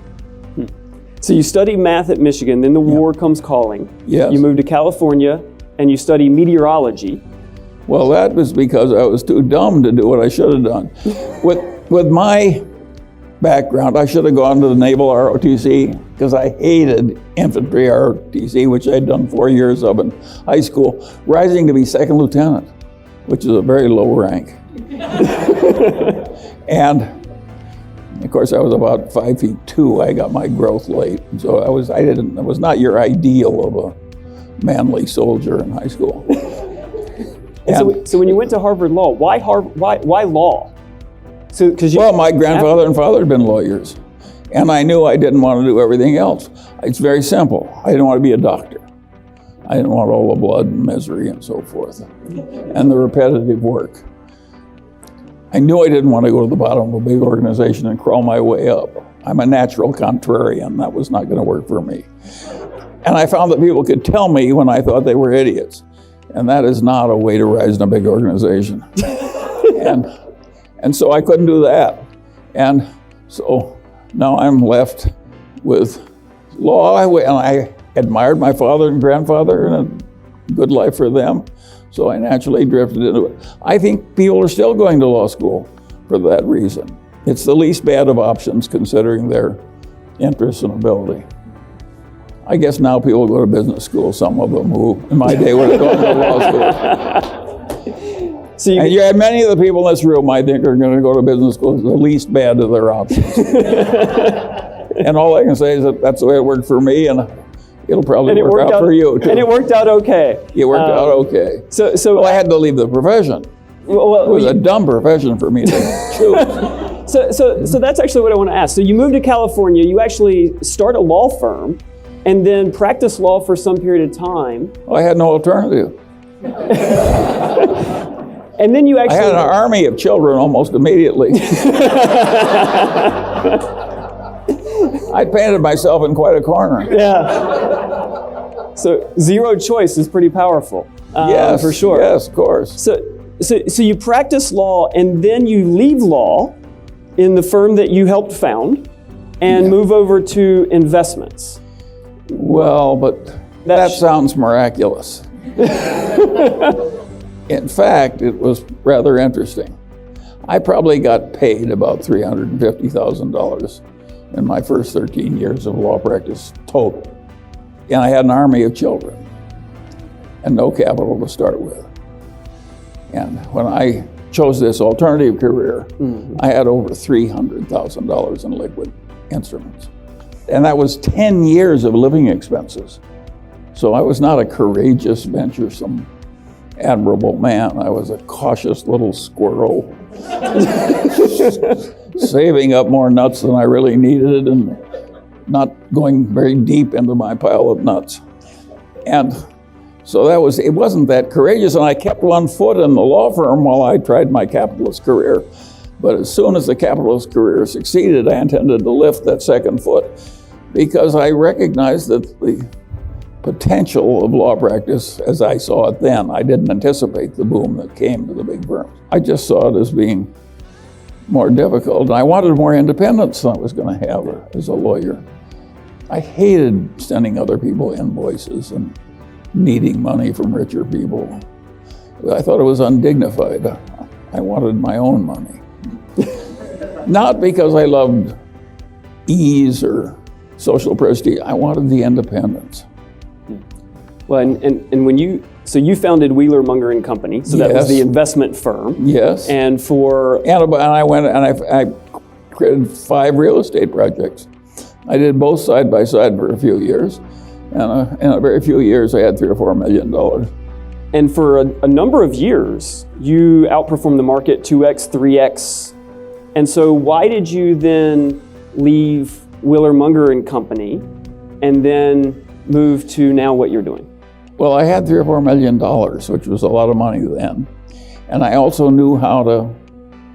So you study math at Michigan, then the war comes calling. Yes. You move to California, and you study meteorology. Well, that was because I was too dumb to do what I should have done. With my background, I should have gone to the Naval ROTC because I hated infantry ROTC, which I'd done 4 years of in high school, rising to be second lieutenant, which is a very low rank. And of course, I was about 5'2". I got my growth late, so I was not your ideal of a manly soldier in high school. So when you went to Harvard Law, why law? Well, my grandfather and father had been lawyers, and I knew I didn't want to do everything else. It's very simple. I didn't want to be a doctor. I didn't want all the blood and misery and so forth, and the repetitive work. I knew I didn't want to go to the bottom of a big organization and crawl my way up. I'm a natural contrarian. That was not going to work for me. And I found that people could tell me when I thought they were idiots, and that is not a way to rise in a big organization. And so I couldn't do that. And so now I'm left with law, and I admired my father and grandfather, and a good life for them. So I naturally drifted into it. I think people are still going to law school for that reason. It's the least bad of options considering their interests and ability. I guess now people go to business school, some of them who in my day would have gone to law school. And you have many of the people in this room I think are going to go to business school, the least bad of their options. And all I can say is that that's the way it worked for me, and it'll probably work out for you too. And it worked out okay. It worked out okay. So I had to leave the profession. It was a dumb profession for me to choose. So that's actually what I want to ask. So you moved to California, you actually start a law firm, and then practice law for some period of time. I had no alternative. And then you actually... I had an army of children almost immediately. I painted myself in quite a corner. Yeah. So zero choice is pretty powerful. Yes, for sure. Yes, of course. So you practice law, and then you leave law in the firm that you helped found and move over to investments. Well, but that sounds miraculous. In fact, it was rather interesting. I probably got paid about $350,000 in my first 13 years of law practice total. And I had an army of children and no capital to start with. And when I chose this alternative career, I had over $300,000 in liquid instruments. And that was 10 years of living expenses. So I was not a courageous, venturesome, admirable man. I was a cautious little squirrel, saving up more nuts than I really needed and not going very deep into my pile of nuts. And so it wasn't that courageous, and I kept one foot in the law firm while I tried my capitalist career. But as soon as the capitalist career succeeded, I intended to lift that second foot because I recognized that the potential of law practice, as I saw it then, I didn't anticipate the boom that came to the big firms. I just saw it as being more difficult, and I wanted more independence than I was going to have as a lawyer. I hated sending other people invoices and needing money from richer people. I thought it was undignified. I wanted my own money. Not because I loved ease or social prestige. I wanted the independence. Well, and when you founded Wheeler, Munger and Company, so that was the investment firm. Yes. And I went and I created 5 real estate projects. I did both side by side for a few years, and in a very few years I had $3 or $4 million. And for a number of years, you outperformed the market 2x, 3x. And so why did you then leave Wheeler, Munger and Company and then move to now what you're doing? Well, I had $3 or $4 million, which was a lot of money then. And I also knew how to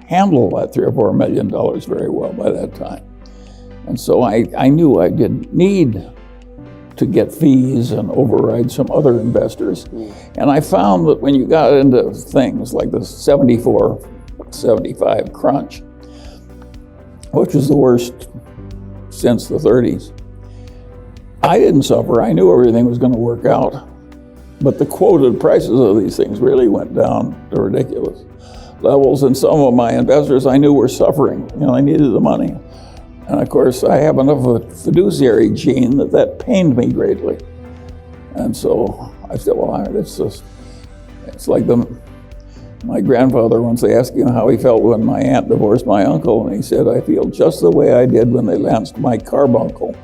handle that $3 or $4 million very well by that time. And so I knew I didn't need to get fees and override some other investors. And I found that when you got into things like the 74, 75 crunch, which was the worst since the 30s, I didn't suffer. I knew everything was going to work out. But the quoted prices of these things really went down to ridiculous levels. And some of my investors I knew were suffering. I needed the money. And of course, I have enough of a fiduciary gene that pained me greatly. And so I said, well, it's like my grandfather once, they asked him how he felt when my aunt divorced my uncle, and he said, I feel just the way I did when they lanced my carbuncle.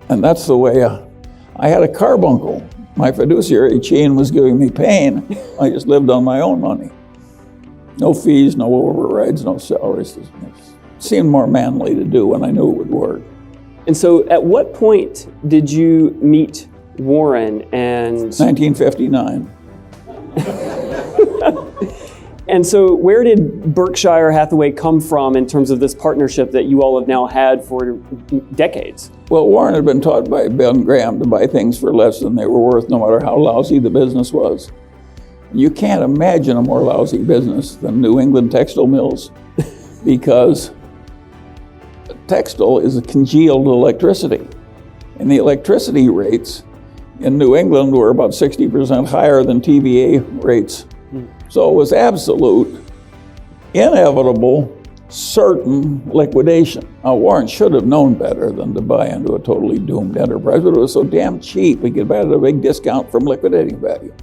And that's the way I had a carbuncle. My fiduciary chain was giving me pain. I just lived on my own money. No fees, no overrides, no salaries. It seemed more manly to do when I knew it would work. And so at what point did you meet Warren and... 1959. And so where did Berkshire Hathaway come from in terms of this partnership that you all have now had for decades? Well, Warren had been taught by Ben Graham to buy things for less than they were worth, no matter how lousy the business was. You can't imagine a more lousy business than New England textile mills, because textile is a congealed electricity. And the electricity rates in New England were about 60% higher than TVA rates. So it was absolute, inevitable, certain liquidation. Now, Warren should have known better than to buy into a totally doomed enterprise, but it was so damn cheap, he could buy it at a big discount from liquidating value.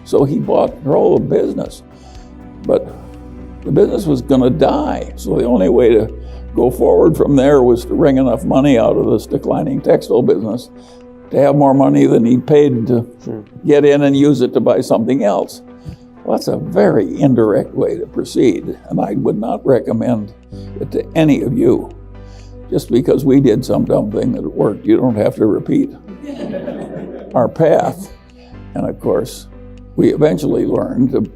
So he bought control of the business. But the business was going to die. So the only way to go forward from there was to wring enough money out of this declining textile business to have more money than he paid to get in and use it to buy something else. Well, that's a very indirect way to proceed, and I would not recommend it to any of you. Just because we did some dumb thing that worked, you don't have to repeat our path. And of course, we eventually learned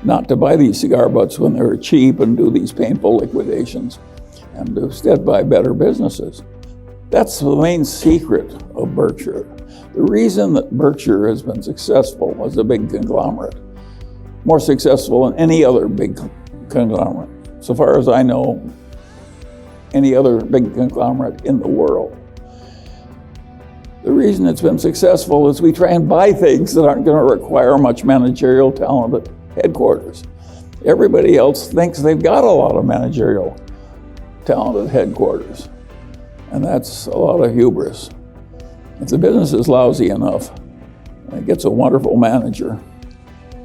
not to buy these cigar butts when they were cheap and do these painful liquidations, and to instead buy better businesses. That's the main secret of Berkshire. The reason that Berkshire has been successful as a big conglomerate, more successful than any other big conglomerate, so far as I know, any other big conglomerate in the world. The reason it's been successful is we try and buy things that aren't going to require much managerial talent at headquarters. Everybody else thinks they've got a lot of managerial talent at headquarters, and that's a lot of hubris. If the business is lousy enough, and it gets a wonderful manager,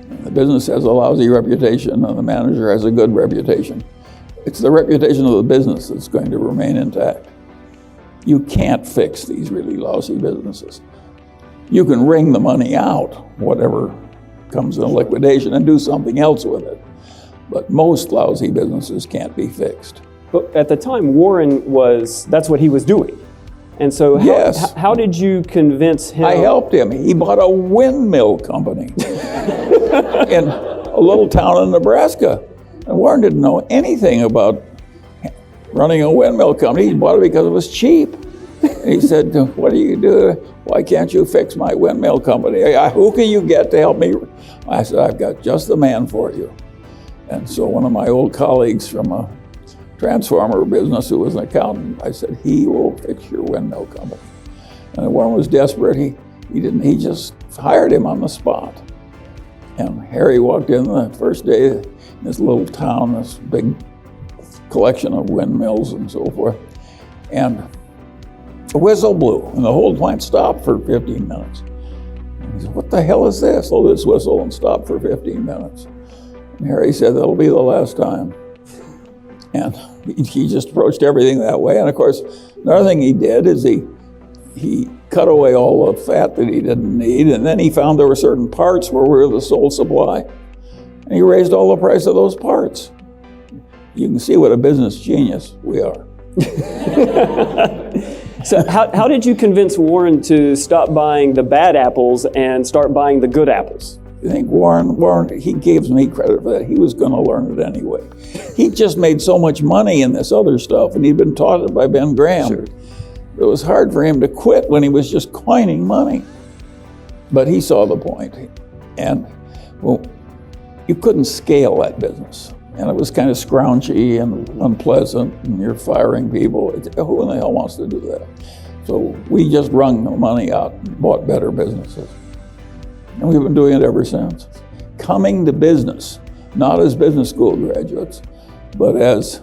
and the business has a lousy reputation and the manager has a good reputation, it's the reputation of the business that's going to remain intact. You can't fix these really lousy businesses. You can wring the money out, whatever comes in liquidation, and do something else with it. But most lousy businesses can't be fixed. But at the time, Warren that's what he was doing. And so Yes. how did you convince him? I helped him. He bought a windmill company in a little town in Nebraska. And Warren didn't know anything about running a windmill company. He bought it because it was cheap. And he said, what do you do? Why can't you fix my windmill company? Who can you get to help me? I said, I've got just the man for you. And so one of my old colleagues from a transformer business who was an accountant, I said, he will fix your windmill company. And Warren was desperate. He just hired him on the spot. And Harry walked in the first day in this little town, this big collection of windmills and so forth. And a whistle blew, and the whole plant stopped for 15 minutes. And he said, what the hell is this? Oh, this whistle, and stopped for 15 minutes. And Harry said, that'll be the last time. And he just approached everything that way. And of course, another thing he did is he cut away all the fat that he didn't need, and then he found there were certain parts where we were the sole supply, and he raised all the price of those parts. You can see what a business genius we are. So how did you convince Warren to stop buying the bad apples and start buying the good apples? I think Warren, he gives me credit for that. He was going to learn it anyway. He just made so much money in this other stuff, and he'd been taught it by Ben Graham. Sure. It was hard for him to quit when he was just coining money. But he saw the point. And, well, you couldn't scale that business. And it was kind of scroungy and unpleasant, and you're firing people. Who in the hell wants to do that? So we just wrung the money out and bought better businesses. And we've been doing it ever since. Coming to business, not as business school graduates, but as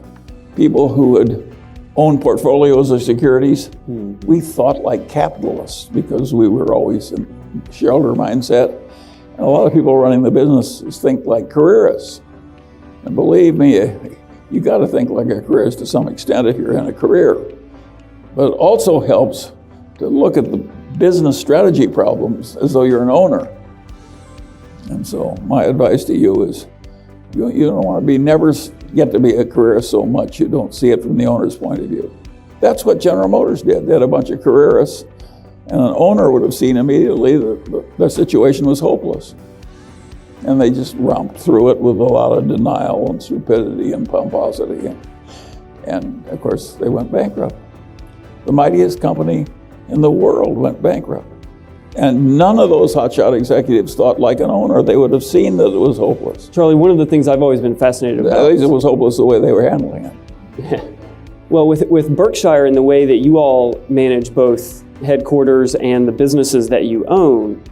people who had owned portfolios of securities. We thought like capitalists because we were always in shareholder mindset. And a lot of people running the businesses think like careerists. And believe me, you got to think like a careerist to some extent if you're in a career. But it also helps to look at the business strategy problems as though you're an owner. And so my advice to you is you don't want to never get to be a careerist so much you don't see it from the owner's point of view. That's what General Motors did. They had a bunch of careerists, and an owner would have seen immediately that their situation was hopeless. And they just romped through it with a lot of denial and stupidity and pomposity. And of course, they went bankrupt. The mightiest company in the world went bankrupt. And none of those hotshot executives thought like an owner. They would have seen that it was hopeless. Charlie, one of the things I've always been fascinated about. At least it was hopeless the way they were handling it. Well, with Berkshire and the way that you all manage both headquarters and the businesses that you own,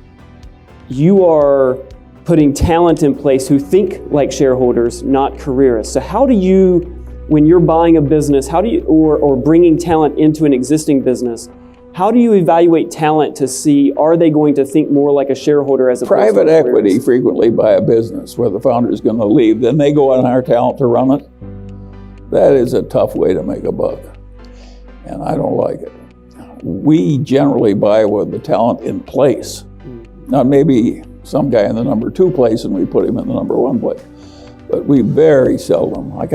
you are putting talent in place who think like shareholders, not careerists. So how do you, when you're buying a business, how do you, or bringing talent into an existing business, how do you evaluate talent to see, are they going to think more like a shareholder as a private equity frequently buy a business where the founder is going to leave, then they go and hire talent to run it. That is a tough way to make a buck, and I don't like it. We generally buy with the talent in place. Now maybe some guy in the number 2 place and we put him in the number 1 place, but we very seldom. I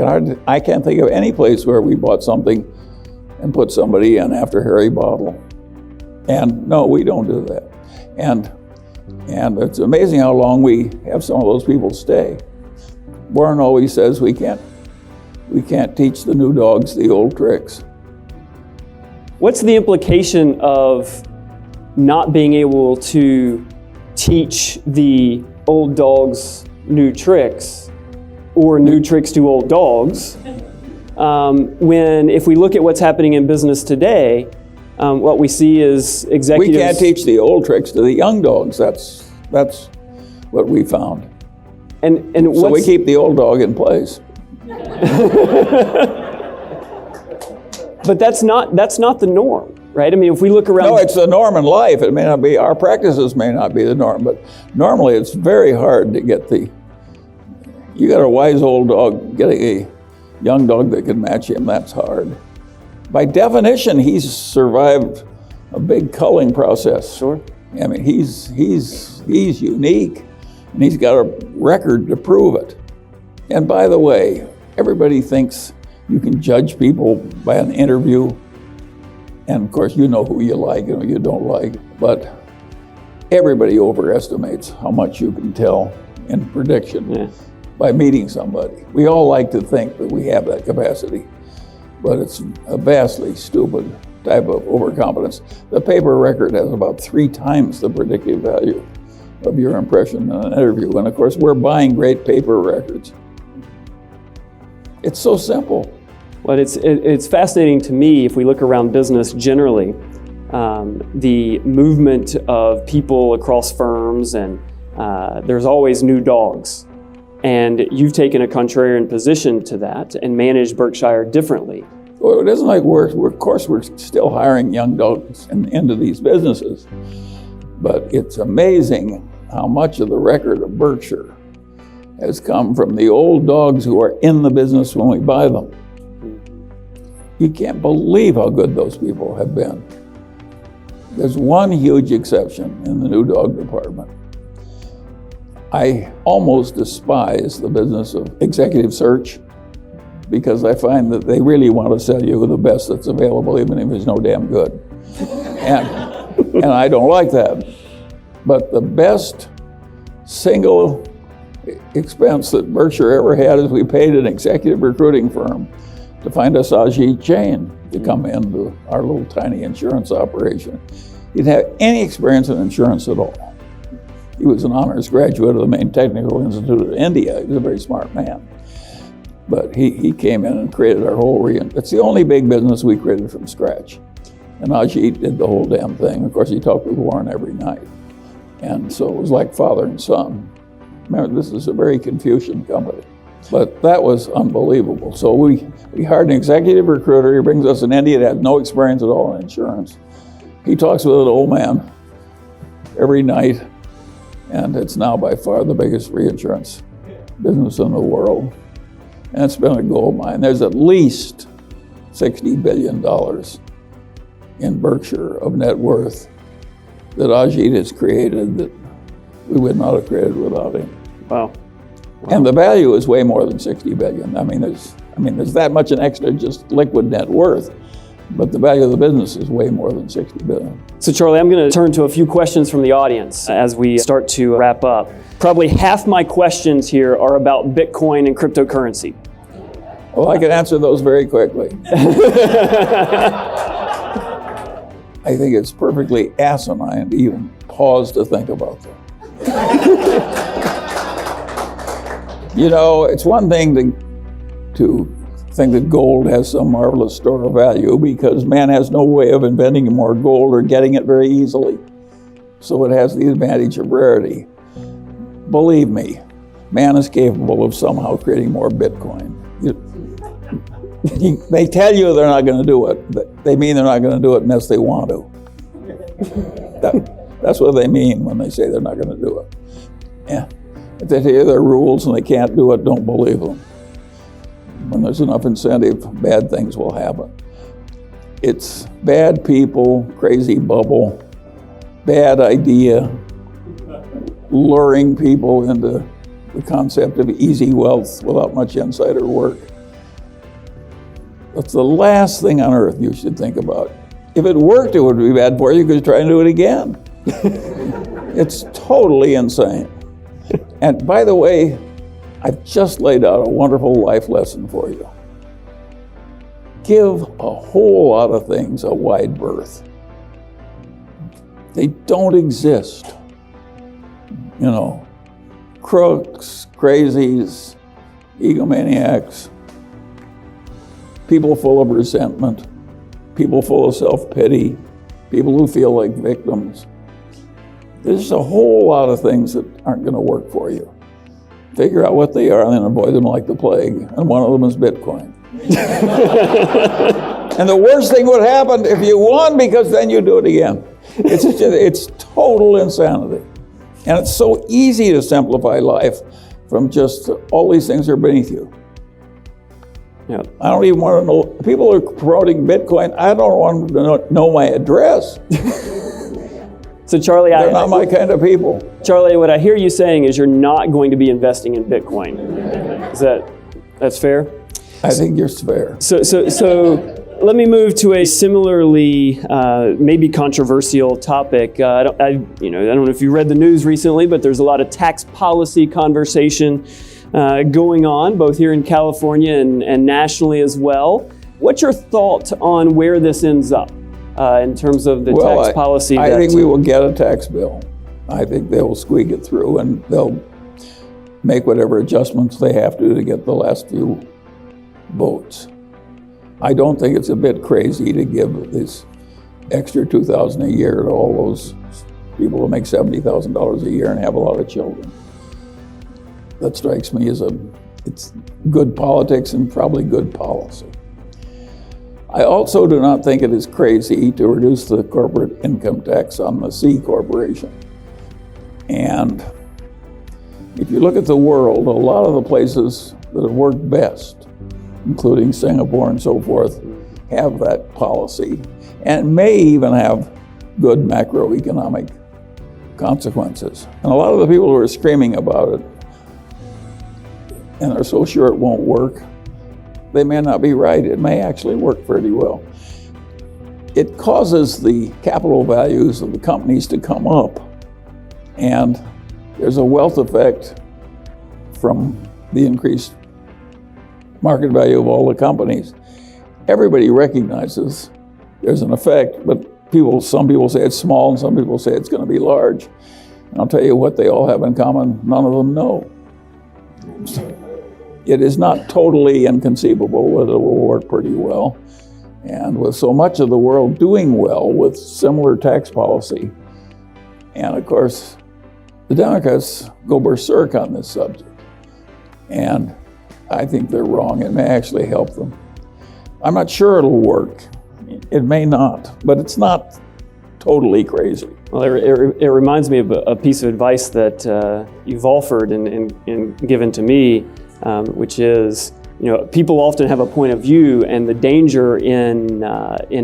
can't think of any place where we bought something and put somebody in after Harry Bottle. And no, we don't do that. And it's amazing how long we have some of those people stay. Warren always says we can't teach the new dogs the old tricks. What's the implication of not being able to teach the old dogs new tricks or new tricks to old dogs? When, if we look at what's happening in business today, what we see is executives. We can't teach the old tricks to the young dogs. That's what we found. And so we keep the old dog in place. But that's not the norm, right? I mean, if we look around. No, it's the norm in life. It may not be, our practices may not be the norm, but normally it's very hard to get you got a wise old dog, getting a young dog that can match him, that's hard. By definition, he's survived a big culling process. Sure. I mean, he's unique, and he's got a record to prove it. And by the way, everybody thinks you can judge people by an interview. And of course, you know who you like and who you don't like, but everybody overestimates how much you can tell in prediction by meeting somebody. We all like to think that we have that capacity, but it's a vastly stupid type of overconfidence. The paper record has about 3 times the predictive value of your impression in an interview. And of course, we're buying great paper records. It's so simple. Well, it's fascinating to me if we look around business generally, the movement of people across firms, and there's always new dogs. And you've taken a contrarian position to that and managed Berkshire differently. Well, it isn't like we're still hiring young dogs into these businesses, but it's amazing how much of the record of Berkshire has come from the old dogs who are in the business when we buy them. You can't believe how good those people have been. There's one huge exception in the new dog department. I almost despise the business of executive search because I find that they really want to sell you the best that's available, even if it's no damn good. And I don't like that. But the best single expense that Berkshire ever had is we paid an executive recruiting firm to find us Ajit Jain to come into our little tiny insurance operation. He didn't have any experience in insurance at all. He was an honors graduate of the Maine Technical Institute of India. He was a very smart man. But he came in and created our whole it's the only big business we created from scratch. And Ajit did the whole damn thing. Of course, he talked with Warren every night. And so it was like father and son. Remember, this is a very Confucian company. But that was unbelievable. So we hired an executive recruiter. He brings us an Indian that has no experience at all in insurance. He talks with an old man every night, and it's now by far the biggest reinsurance business in the world. And it's been a gold mine. There's at least $60 billion in Berkshire of net worth that Ajit has created that we would not have created without him. Wow. And the value is way more than 60 billion. I mean, there's that much in extra just liquid net worth, but the value of the business is way more than 60 billion. So Charlie, I'm going to turn to a few questions from the audience as we start to wrap up. Probably half my questions here are about Bitcoin and cryptocurrency. Well, I can answer those very quickly. I think it's perfectly asinine to even pause to think about them. You know, it's one thing to think that gold has some marvelous store of value because man has no way of inventing more gold or getting it very easily. So it has the advantage of rarity. Believe me, man is capable of somehow creating more Bitcoin. They tell you they're not going to do it, but they mean they're not going to do it unless they want to. That's what they mean when they say they're not going to do it. Yeah. If they tell you there are rules and they can't do it, don't believe them. When there's enough incentive, bad things will happen. It's bad people, crazy bubble, bad idea, luring people into the concept of easy wealth without much insider work. That's the last thing on earth you should think about. If it worked, it would be bad for you because try and do it again. It's totally insane. And by the way, I've just laid out a wonderful life lesson for you. Give a whole lot of things a wide berth. They don't exist. You know, crooks, crazies, egomaniacs, people full of resentment, people full of self-pity, people who feel like victims. There's a whole lot of things that aren't going to work for you. Figure out what they are and then avoid them like the plague. And one of them is Bitcoin. And the worst thing would happen if you won because then you do it again. It's total insanity. And it's so easy to simplify life from just all these things are beneath you. Yeah. I don't even want to know, people are promoting Bitcoin, I don't want to know my address. So Charlie, they're not my kind of people. Charlie, what I hear you saying is you're not going to be investing in Bitcoin. That's fair? I think you're fair. So Let me move to a similarly maybe controversial topic. I don't know if you read the news recently, but there's a lot of tax policy conversation going on, both here in California and nationally as well. What's your thought on where this ends up in terms of the tax policy? I think we will get a tax bill. I think they will squeak it through, and they'll make whatever adjustments they have to get the last few votes. I don't think it's a bit crazy to give this extra $2,000 a year to all those people who make $70,000 a year and have a lot of children. That strikes me as it's good politics and probably good policy. I also do not think it is crazy to reduce the corporate income tax on the C corporation. And if you look at the world, a lot of the places that have worked best, including Singapore and so forth, have that policy and may even have good macroeconomic consequences. And a lot of the people who are screaming about it and are so sure it won't work, they may not be right. It may actually work pretty well. It causes the capital values of the companies to come up, and there's a wealth effect from the increased market value of all the companies. Everybody recognizes there's an effect, but some people say it's small and some people say it's going to be large. And I'll tell you what they all have in common, none of them know. It is not totally inconceivable that it will work pretty well. And with so much of the world doing well with similar tax policy, and of course, the Democrats go berserk on this subject. And I think they're wrong. It may actually help them. I'm not sure it'll work. It may not, but it's not totally crazy. Well, it reminds me of a piece of advice that you've offered and given to me, which is, people often have a point of view, and the danger in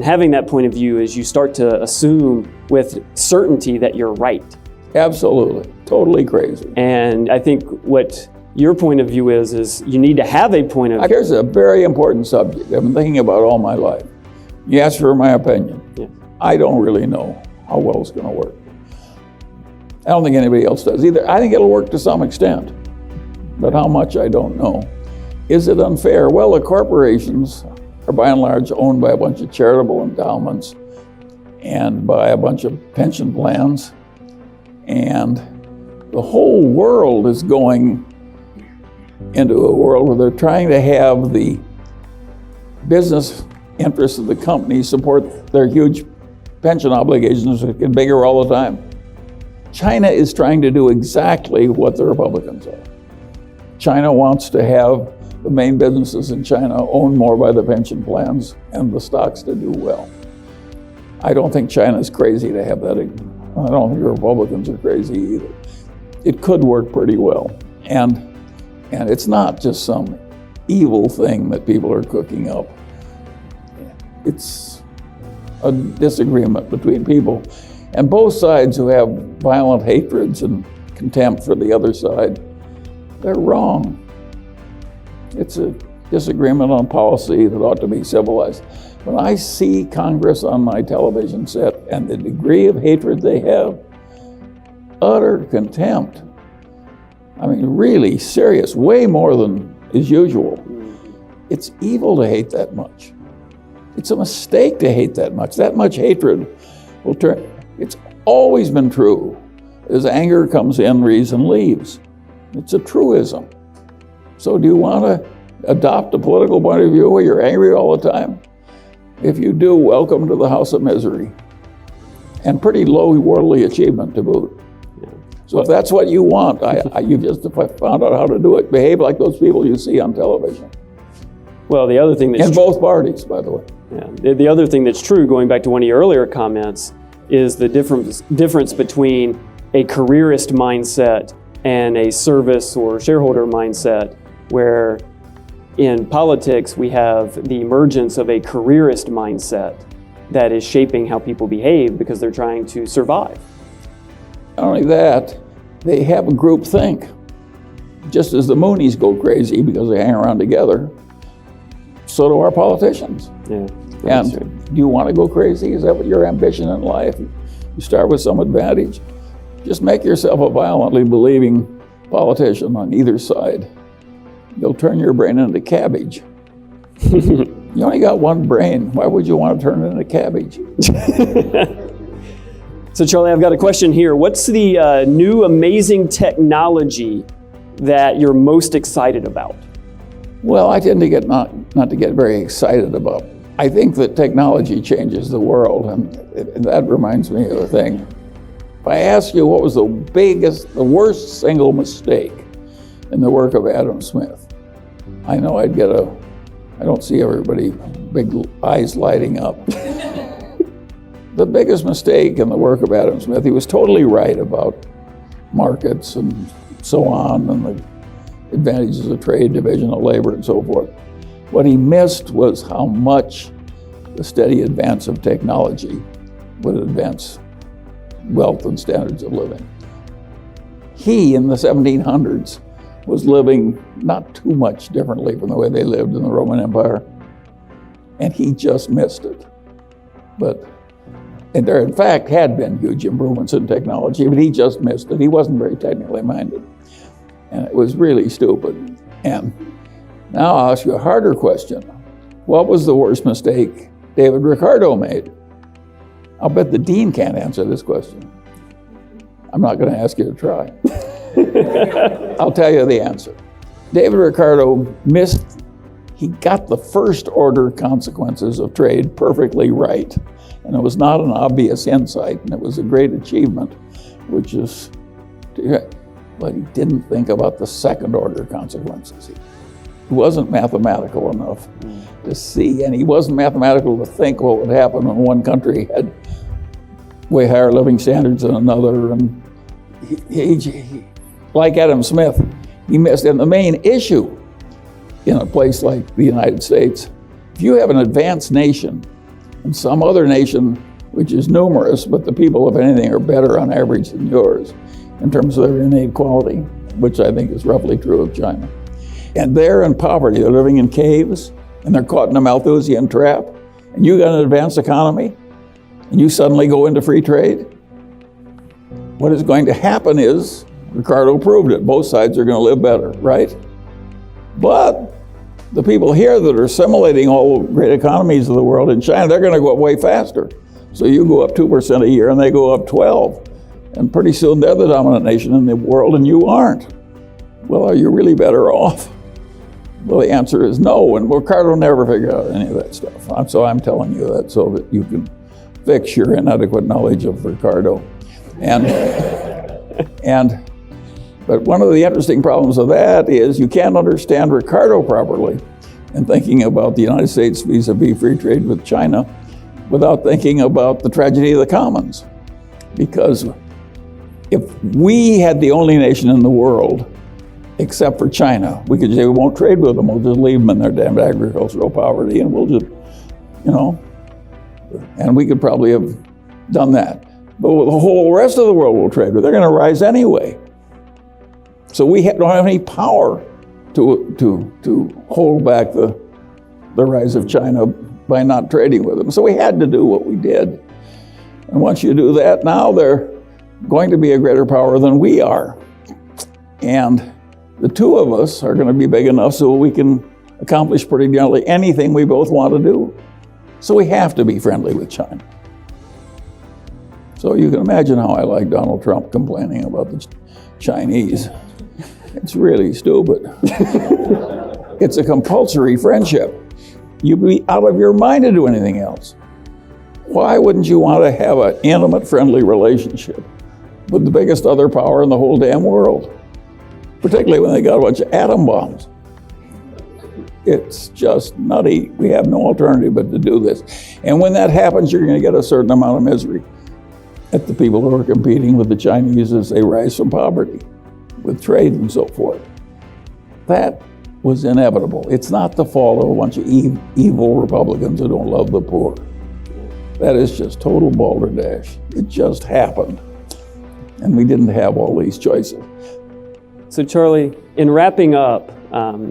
having that point of view is you start to assume with certainty that you're right. Absolutely, totally crazy. And I think what your point of view is you need to have a point of view. Here's a very important subject I've been thinking about all my life. You asked for my opinion. Yeah. I don't really know how well it's going to work. I don't think anybody else does either. I think it'll work to some extent, but how much, I don't know. Is it unfair? Well, the corporations are by and large owned by a bunch of charitable endowments and by a bunch of pension plans, and the whole world is going into a world where they're trying to have the business interests of the company support their huge pension obligations that get bigger all the time. China is trying to do exactly what the Republicans are. China wants to have the main businesses in China owned more by the pension plans and the stocks to do well. I don't think China's crazy to have that. I don't think the Republicans are crazy either. It could work pretty well. And it's not just some evil thing that people are cooking up. It's a disagreement between people. And both sides who have violent hatreds and contempt for the other side, they're wrong. It's a disagreement on policy that ought to be civilized. When I see Congress on my television set and the degree of hatred they have, utter contempt, I mean, really serious, way more than is usual. It's evil to hate that much. It's a mistake to hate that much. That much hatred will turn. It's always been true. As anger comes in, reason leaves. It's a truism. So do you want to adopt a political point of view where you're angry all the time? If you do, welcome to the house of misery. And pretty low worldly achievement to boot. So if that's what you want, you just found out how to do it. Behave like those people you see on television. Well, the other thing that's in both parties, by the way. Yeah. The other thing that's true, going back to one of your earlier comments, is the difference between a careerist mindset and a service or shareholder mindset, where in politics we have the emergence of a careerist mindset that is shaping how people behave because they're trying to survive. Not only that, they have a group think. Just as the Moonies go crazy because they hang around together, so do our politicians. Yeah. And Right. do you want to go crazy? Is that what your ambition in life? You start with some advantage. Just make yourself a violently believing politician on either side. You'll turn your brain into cabbage. You only got one brain. Why would you want to turn it into cabbage? So Charlie, I've got a question here. What's the new amazing technology that you're most excited about? Well, I tend to get not to get very excited about. I think that technology changes the world, and that reminds me of a thing. If I ask you what was the worst single mistake in the work of Adam Smith, I know I'd get I don't see everybody big eyes lighting up. The biggest mistake in the work of Adam Smith, he was totally right about markets and so on, and the advantages of trade, division of labor, and so forth. What he missed was how much the steady advance of technology would advance wealth and standards of living. He, in the 1700s, was living not too much differently from the way they lived in the Roman Empire, and he just missed it. And there, in fact, had been huge improvements in technology, but he just missed it. He wasn't very technically minded. And it was really stupid. And now I'll ask you a harder question. What was the worst mistake David Ricardo made? I'll bet the dean can't answer this question. I'm not going to ask you to try. I'll tell you the answer. David Ricardo he got the first order consequences of trade perfectly right. And it was not an obvious insight, and it was a great achievement, but he didn't think about the second order consequences. He wasn't mathematical enough to see, and he wasn't mathematical to think what would happen when one country had way higher living standards than another. And he like Adam Smith, he missed. And the main issue in a place like the United States, if you have an advanced nation and some other nation which is numerous, but the people, if anything, are better on average than yours in terms of their innate quality, which I think is roughly true of China. And they're in poverty, they're living in caves, and they're caught in a Malthusian trap, and you got an advanced economy, and you suddenly go into free trade. What is going to happen is, Ricardo proved it, both sides are going to live better, right? But the people here that are assimilating all the great economies of the world in China, they're going to go up way faster. So you go up 2% a year and they go up 12. And pretty soon they're the dominant nation in the world and you aren't. Well, are you really better off? Well, the answer is no, and Ricardo never figured out any of that stuff. So I'm telling you that so that you can fix your inadequate knowledge of Ricardo. But one of the interesting problems of that is you can't understand Ricardo properly in thinking about the United States vis-a-vis free trade with China without thinking about the tragedy of the commons. Because if we had the only nation in the world, except for China, we could say we won't trade with them, we'll just leave them in their damn agricultural poverty and we'll just, and we could probably have done that. But the whole rest of the world will trade with, they're gonna rise anyway. So we don't have any power to hold back the rise of China by not trading with them. So we had to do what we did. And once you do that, now they're going to be a greater power than we are. And the two of us are going to be big enough so we can accomplish pretty nearly anything we both want to do. So we have to be friendly with China. So you can imagine how I like Donald Trump complaining about the Chinese. It's really stupid. It's a compulsory friendship. You'd be out of your mind to do anything else. Why wouldn't you want to have an intimate, friendly relationship with the biggest other power in the whole damn world? Particularly when they got a bunch of atom bombs. It's just nutty. We have no alternative but to do this. And when that happens, you're going to get a certain amount of misery at the people who are competing with the Chinese as they rise from poverty, with trade and so forth. That was inevitable. It's not the fault of a bunch of evil Republicans who don't love the poor. That is just total balderdash. It just happened. And we didn't have all these choices. So Charlie, in wrapping up,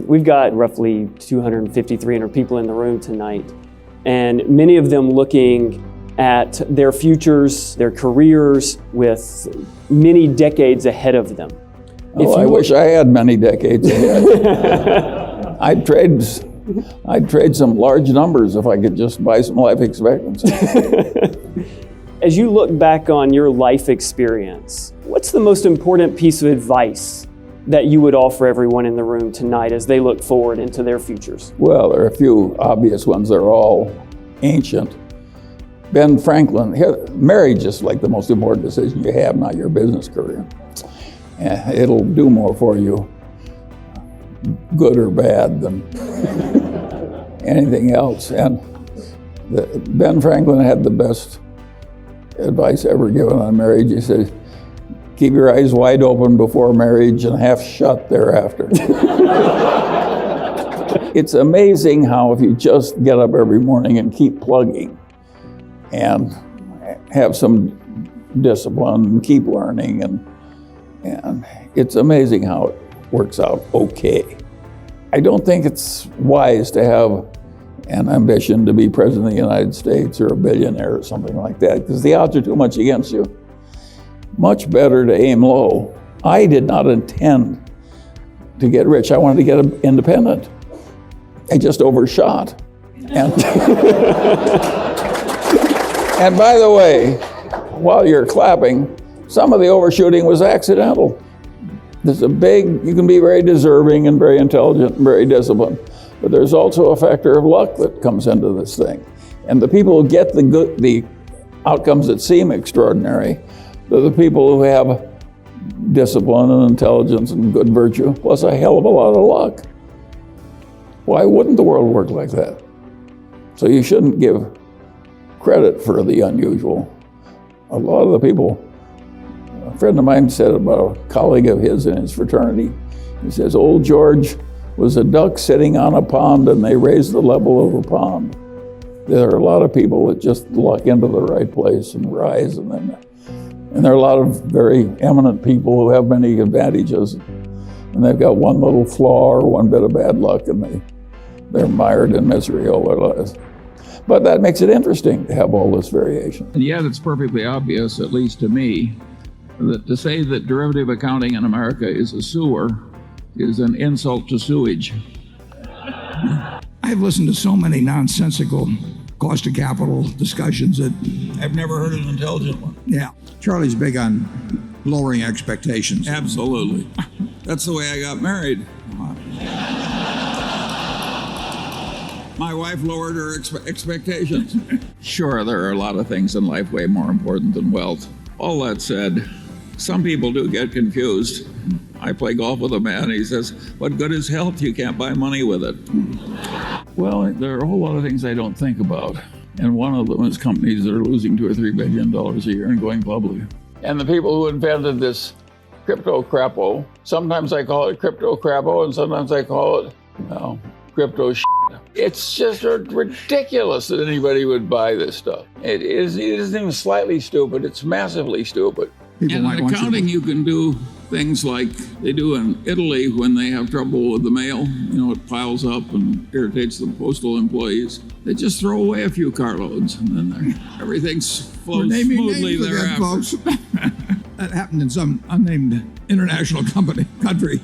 we've got roughly 250, 300 people in the room tonight. and many of them looking at their futures, their careers, with many decades ahead of them. Oh, I wish I had many decades ahead. I'd trade some large numbers if I could just buy some life expectancy. As you look back on your life experience, what's the most important piece of advice that you would offer everyone in the room tonight as they look forward into their futures? Well, there are a few obvious ones. They're all ancient. Ben Franklin, marriage is like the most important decision you have, not your business career. It'll do more for you, good or bad, than anything else. And Ben Franklin had the best advice ever given on marriage. He said, keep your eyes wide open before marriage and half shut thereafter. It's amazing how if you just get up every morning and keep plugging and have some discipline and keep learning, and it's amazing how it works out okay. I don't think it's wise to have an ambition to be president of the United States or a billionaire or something like that, because the odds are too much against you. Much better to aim low. I did not intend to get rich. I wanted to get independent. I just overshot. And, and by the way, while you're clapping, some of the overshooting was accidental. You can be very deserving and very intelligent and very disciplined, but there's also a factor of luck that comes into this thing. And the people who get the outcomes that seem extraordinary, they're the people who have discipline and intelligence and good virtue, plus a hell of a lot of luck. Why wouldn't the world work like that? So you shouldn't give credit for the unusual. A lot of the people, a friend of mine said about a colleague of his in his fraternity, he says, old George was a duck sitting on a pond and they raised the level of the pond. There are a lot of people that just luck into the right place and rise, and there are a lot of very eminent people who have many advantages, and they've got one little flaw or one bit of bad luck, and they're mired in misery all their lives. But that makes it interesting to have all this variation. And yet it's perfectly obvious, at least to me, that to say that derivative accounting in America is a sewer is an insult to sewage. I've listened to so many nonsensical cost of capital discussions that, I've never heard an intelligent one. yeah, Charlie's big on lowering expectations. Absolutely. That's the way I got married. My wife lowered her expectations. Sure, there are a lot of things in life way more important than wealth. All that said, some people do get confused. I play golf with a man, he says, what good is health? You can't buy money with it. Well, there are a whole lot of things I don't think about. And one of them is companies that are losing $2 or $3 billion a year and going public. And the people who invented this crypto crapo, sometimes I call it crypto crapo and sometimes I call it crypto shit. It's just ridiculous that anybody would buy this stuff. It isn't even slightly stupid, it's massively stupid. People And might in want accounting, you can do things like they do in Italy when they have trouble with the mail. It piles up and irritates the postal employees. They just throw away a few carloads, and then everything flows smoothly thereafter. Folks. That happened in some unnamed international country.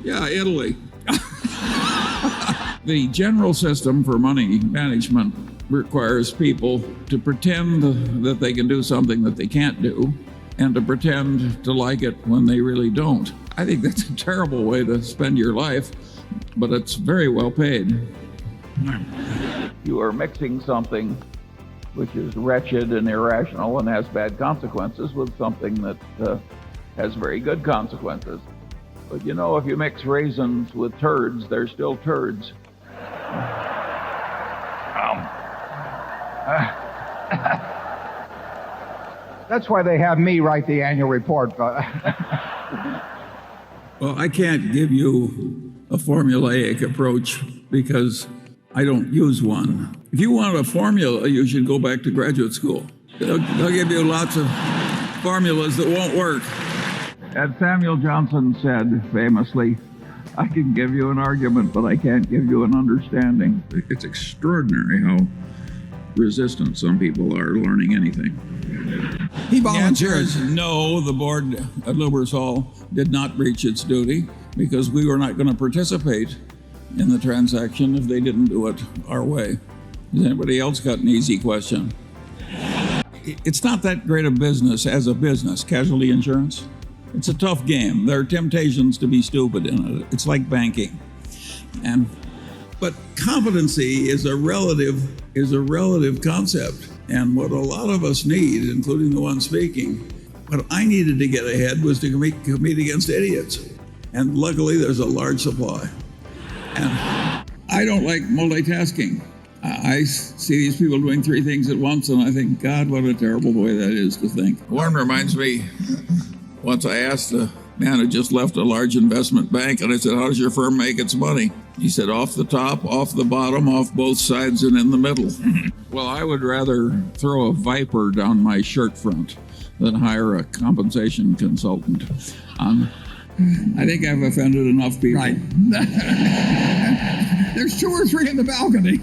Yeah, Italy. The general system for money management requires people to pretend that they can do something that they can't do, and to pretend to like it when they really don't. I think that's a terrible way to spend your life, but it's very well paid. You are mixing something which is wretched and irrational and has bad consequences with something that has very good consequences. But if you mix raisins with turds, they're still turds. That's why they have me write the annual report. Well, I can't give you a formulaic approach because I don't use one. If you want a formula, you should go back to graduate school. They'll give you lots of formulas that won't work. As Samuel Johnson said famously, I can give you an argument, but I can't give you an understanding. It's extraordinary how resistant some people are to learning anything. He The answer volunteers. is no, the board at Lubersall did not breach its duty because we were not going to participate in the transaction if they didn't do it our way. Has anybody else got an easy question? It's not that great a business as a business, casualty insurance. It's a tough game. There are temptations to be stupid in it. It's like banking. But competency is a relative concept. And what a lot of us need, including the one speaking, what I needed to get ahead was to compete against idiots. And luckily, there's a large supply. And I don't like multitasking. I see these people doing three things at once, and I think, God, what a terrible way that is to think. Warren reminds me, once I asked a man who just left a large investment bank, and I said, how does your firm make its money? He said, off the top, off the bottom, off both sides, and in the middle. Well, I would rather throw a viper down my shirt front than hire a compensation consultant. I think I've offended enough people. Right. There's 2 or 3 in the balcony.